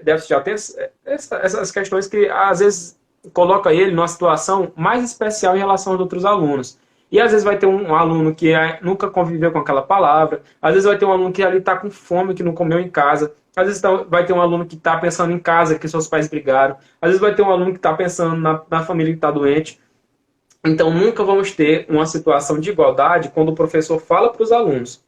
déficit de atenção. Essas questões que, às vezes, coloca ele numa situação mais especial em relação aos outros alunos. E, às vezes, vai ter um aluno que nunca conviveu com aquela palavra. Às vezes, vai ter um aluno que ali está com fome, que não comeu em casa. Às vezes, vai ter um aluno que está pensando em casa, que seus pais brigaram. Às vezes, vai ter um aluno que está pensando na família que está doente. Então, nunca vamos ter uma situação de igualdade quando o professor fala para os alunos.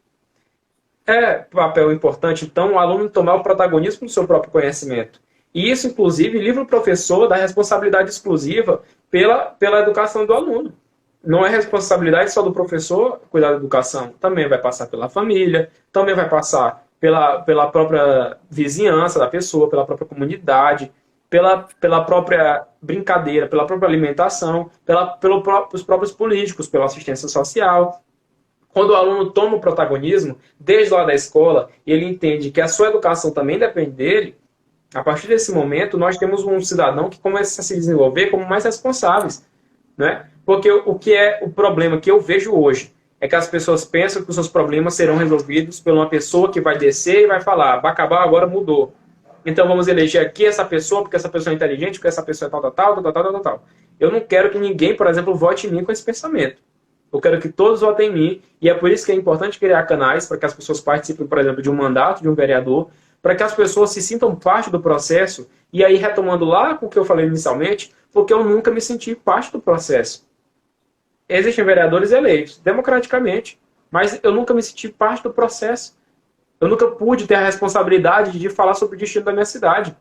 É papel importante, então, o aluno tomar o protagonismo do seu próprio conhecimento. E isso, inclusive, livra o professor da responsabilidade exclusiva pela educação do aluno. Não é responsabilidade só do professor cuidar da educação. Também vai passar pela família, também vai passar pela própria vizinhança da pessoa, pela própria comunidade, pela própria brincadeira, pela própria alimentação, pelos próprios políticos, pela assistência social. Quando o aluno toma o protagonismo, desde lá da escola, e ele entende que a sua educação também depende dele, a partir desse momento, nós temos um cidadão que começa a se desenvolver como mais responsáveis. Né? Porque o que é o problema que eu vejo hoje é que as pessoas pensam que os seus problemas serão resolvidos por uma pessoa que vai descer e vai falar, Bacabal agora mudou. Então vamos eleger aqui essa pessoa, porque essa pessoa é inteligente, porque essa pessoa é tal, tal, tal, tal, tal, tal, tal. Eu não quero que ninguém, por exemplo, vote em mim com esse pensamento. Eu quero que todos votem em mim, e é por isso que é importante criar canais para que as pessoas participem, por exemplo, de um mandato de um vereador, para que as pessoas se sintam parte do processo, e aí retomando lá com o que eu falei inicialmente, porque eu nunca me senti parte do processo. Existem vereadores eleitos democraticamente, mas eu nunca me senti parte do processo. Eu nunca pude ter a responsabilidade de falar sobre o destino da minha cidade.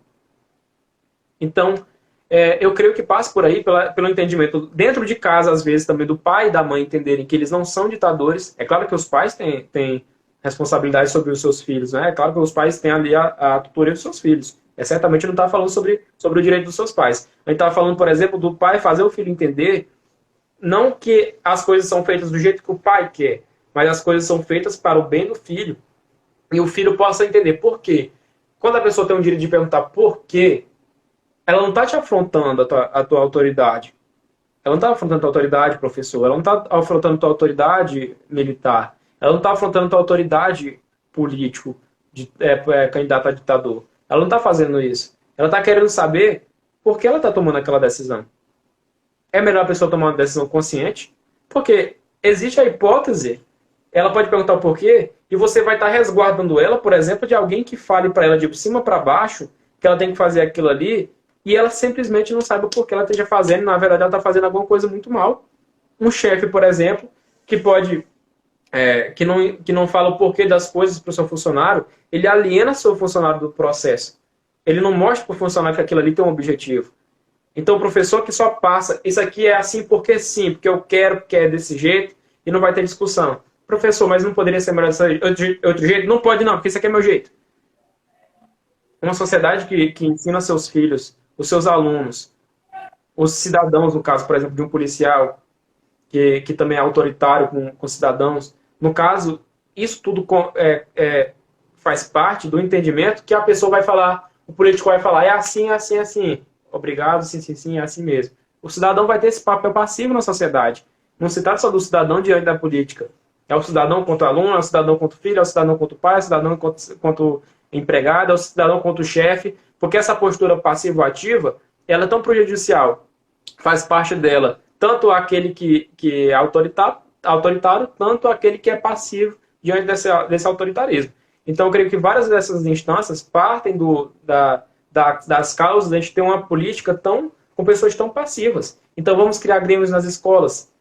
Então, eu creio que passa por aí pelo entendimento dentro de casa, às vezes, também do pai e da mãe entenderem que eles não são ditadores. É claro que os pais têm responsabilidade sobre os seus filhos, né? É claro que os pais têm ali a tutoria dos seus filhos. Certamente não está falando sobre o direito dos seus pais. A gente estava falando, por exemplo, do pai fazer o filho entender não que as coisas são feitas do jeito que o pai quer, mas as coisas são feitas para o bem do filho. E o filho possa entender por quê. Quando a pessoa tem o direito de perguntar por quê, ela não está te afrontando a tua autoridade. Ela não está afrontando a tua autoridade, professor. Ela não está afrontando a tua autoridade militar. Ela não está afrontando a tua autoridade político, candidato a ditador. Ela não está fazendo isso. Ela está querendo saber por que ela está tomando aquela decisão. É melhor a pessoa tomar uma decisão consciente, porque existe a hipótese, ela pode perguntar o porquê, e você vai estar resguardando ela, por exemplo, de alguém que fale para ela de cima para baixo que ela tem que fazer aquilo ali, e ela simplesmente não sabe o porquê ela esteja fazendo, na verdade ela está fazendo alguma coisa muito mal. Um chefe, por exemplo, que pode que não fala o porquê das coisas para o seu funcionário, ele aliena seu funcionário do processo. Ele não mostra para o funcionário que aquilo ali tem um objetivo. Então o professor que só passa, isso aqui é assim porque sim, porque eu quero, porque é desse jeito, e não vai ter discussão. Professor, mas não poderia ser melhor desse outro jeito? Não pode não, porque isso aqui é meu jeito. Uma sociedade que ensina seus filhos, os seus alunos, os cidadãos, no caso, por exemplo, de um policial, que também é autoritário com cidadãos. No caso, isso tudo faz parte do entendimento que a pessoa vai falar, o político vai falar, é assim, assim, assim. Obrigado, sim, sim, sim, é assim mesmo. O cidadão vai ter esse papel passivo na sociedade. Não se trata só do cidadão diante da política. É o cidadão contra o aluno, é o cidadão contra o filho, é o cidadão contra o pai, é o cidadão contra o empregado, é o cidadão contra o chefe, porque essa postura passivo-ativa, ela é tão prejudicial, faz parte dela, tanto aquele que é autoritário, tanto aquele que é passivo diante desse autoritarismo. Então, eu creio que várias dessas instâncias partem das causas de a gente ter uma política com pessoas tão passivas. Então, vamos criar grêmios nas escolas,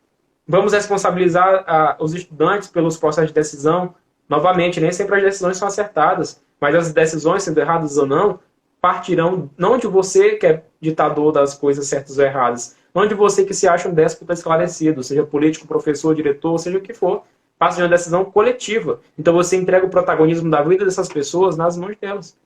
vamos responsabilizar os estudantes pelos processos de decisão. Novamente, nem sempre as decisões são acertadas, mas as decisões, sendo erradas ou não, partirão não de você que é ditador das coisas certas ou erradas, não de você que se acha um déspota esclarecido, seja político, professor, diretor, seja o que for, passa de uma decisão coletiva. Então você entrega o protagonismo da vida dessas pessoas nas mãos delas.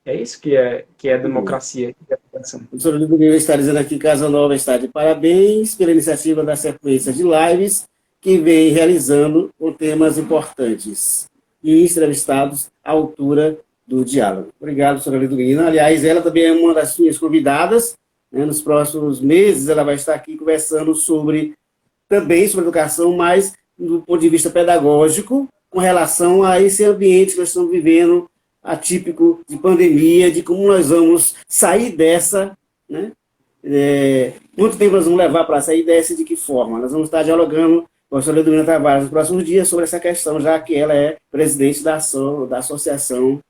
É isso que é democracia. O professor Ludmila está dizendo aqui, Casa Nova está de parabéns pela iniciativa da sequência de lives que vem realizando com temas importantes e entrevistados à altura do diálogo. Obrigado, professora Ludmila. Aliás, ela também é uma das suas convidadas. Né? Nos próximos meses ela vai estar aqui conversando também sobre educação, mas do ponto de vista pedagógico, com relação a esse ambiente que nós estamos vivendo, atípico de pandemia, de como nós vamos sair dessa, né? Quanto tempo nós vamos levar para sair dessa e de que forma? Nós vamos estar dialogando com a professora Ludmila Tavares nos próximos dias sobre essa questão, já que ela é presidente da Associação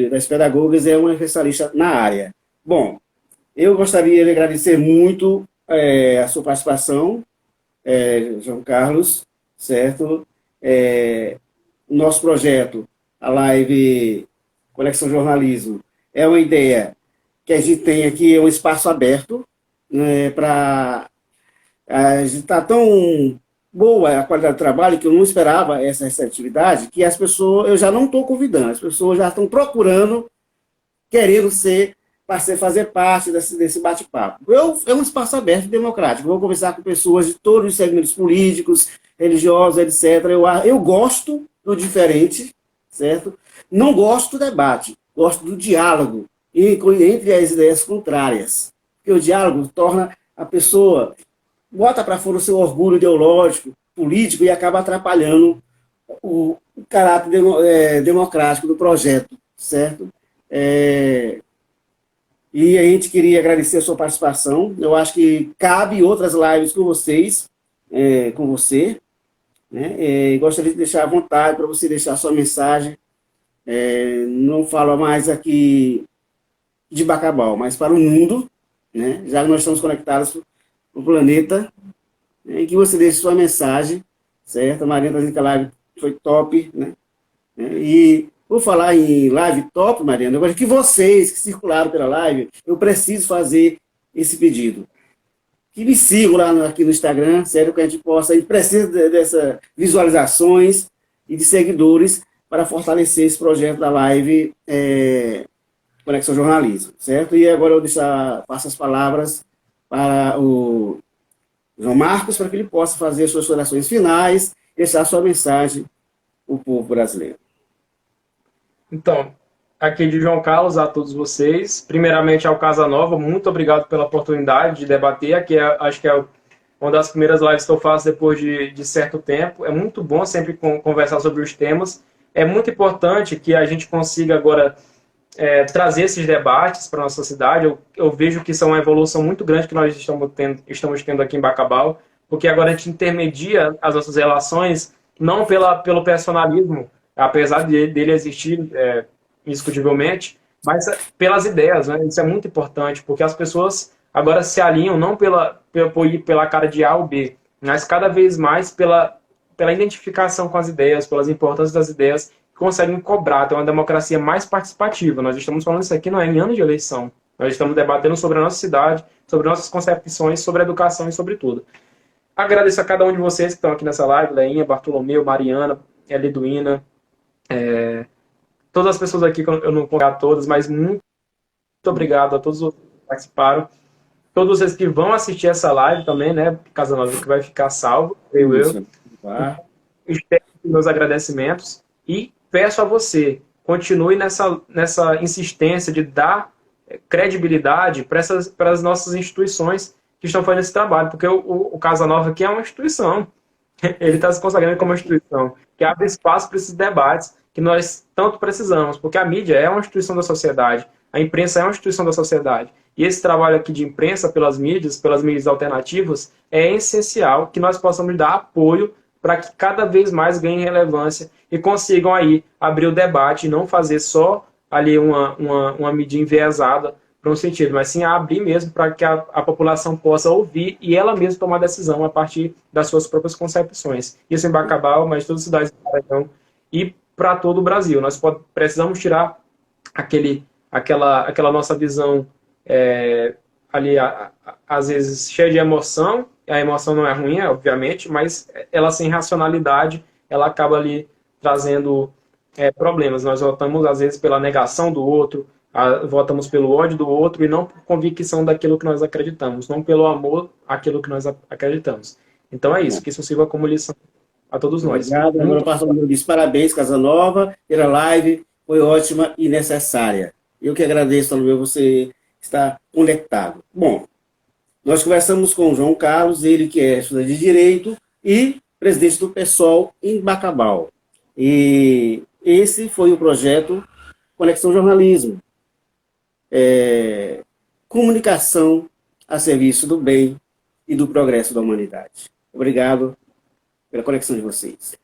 das Pedagogas e é uma especialista na área. Bom, eu gostaria de agradecer muito a sua participação, João Carlos, certo? O nosso projeto, a live Conexão Jornalismo, é uma ideia que a gente tem aqui, um espaço aberto, né, para... A gente está tão boa a qualidade do trabalho que eu não esperava essa receptividade, que as pessoas, eu já não estou convidando, as pessoas já estão procurando, querendo fazer parte desse bate-papo. É um espaço aberto e democrático. Vou conversar com pessoas de todos os segmentos políticos, religiosos, etc. Eu gosto do diferente, certo? Não gosto do debate, gosto do diálogo entre as ideias contrárias. Porque o diálogo torna a pessoa, bota para fora o seu orgulho ideológico, político, e acaba atrapalhando o caráter democrático do projeto, certo? E a gente queria agradecer a sua participação. Eu acho que cabe outras lives com vocês, com você, né? Gostaria de deixar à vontade para você deixar a sua mensagem. Não falo mais aqui de Bacabal, mas para o mundo, né? Já que nós estamos conectados no planeta, em que você deixe sua mensagem, certo? A Mariana está dizendo que a live foi top, né? E por falar em live top, Mariana, eu acho que vocês que circularam pela live, eu preciso fazer esse pedido. Que me sigam lá aqui no Instagram, sério, que a gente possa, a gente precisa dessas visualizações e de seguidores para fortalecer esse projeto da live Conexão Jornalismo, certo? E agora eu passo as palavras para o João Marcos, para que ele possa fazer as suas orações finais, deixar a sua mensagem para o povo brasileiro. Então, aqui de João Carlos a todos vocês. Primeiramente ao Casanova, muito obrigado pela oportunidade de debater. Aqui acho que é uma das primeiras lives que eu faço depois de certo tempo. É muito bom sempre conversar sobre os temas. É muito importante que a gente consiga agora trazer esses debates para a nossa cidade. Eu vejo que isso é uma evolução muito grande que nós estamos tendo aqui em Bacabal, porque agora a gente intermedia as nossas relações não pelo personalismo, apesar dele existir indiscutivelmente, mas pelas ideias, né? Isso é muito importante, porque as pessoas agora se alinham não por ir pela cara de A ou B, mas cada vez mais pela identificação com as ideias, pelas importâncias das ideias, conseguem cobrar, ter uma democracia mais participativa. Nós estamos falando isso aqui não é em ano de eleição, nós estamos debatendo sobre a nossa cidade, sobre nossas concepções, sobre a educação e sobre tudo. Agradeço a cada um de vocês que estão aqui nessa live, Leinha, Bartolomeu, Mariana, Eliduína, todas as pessoas aqui, que eu não vou a todas, mas muito obrigado a todos os que participaram. Todos vocês que vão assistir essa live também, né? Casanova, que vai ficar salvo, creio eu. Espero meus agradecimentos e peço a você, continue nessa insistência de dar credibilidade para as nossas instituições que estão fazendo esse trabalho, porque o Casanova aqui é uma instituição. Ele está se consagrando como uma instituição que abre espaço para esses debates que nós tanto precisamos, porque a mídia é uma instituição da sociedade, a imprensa é uma instituição da sociedade, e esse trabalho aqui de imprensa pelas mídias alternativas, é essencial que nós possamos dar apoio para que cada vez mais ganhem relevância e consigam aí abrir o debate e não fazer só ali uma mídia enviesada para um sentido, mas sim abrir mesmo para que a população possa ouvir e ela mesma tomar decisão a partir das suas próprias concepções. Isso em Bacabal, mas todas as cidades do Maranhão e para todo o Brasil. Nós precisamos tirar aquela nossa visão ali, às vezes, cheia de emoção. A emoção não é ruim, obviamente, mas ela sem racionalidade, ela acaba ali trazendo problemas. Nós votamos, às vezes, pela negação do outro, votamos pelo ódio do outro e não por convicção daquilo que nós acreditamos, não pelo amor àquilo que nós acreditamos. Então é isso, que isso sirva como lição a todos nós. Obrigado. Agora o pastor diz parabéns, Casanova, pela live, foi ótima e necessária. Eu que agradeço, Salomeu, você estar conectado. Bom, nós conversamos com o João Carlos, ele que é estudante de Direito e presidente do PSOL em Bacabal. E esse foi o projeto Conexão Jornalismo. Comunicação a serviço do bem e do progresso da humanidade. Obrigado pela conexão de vocês.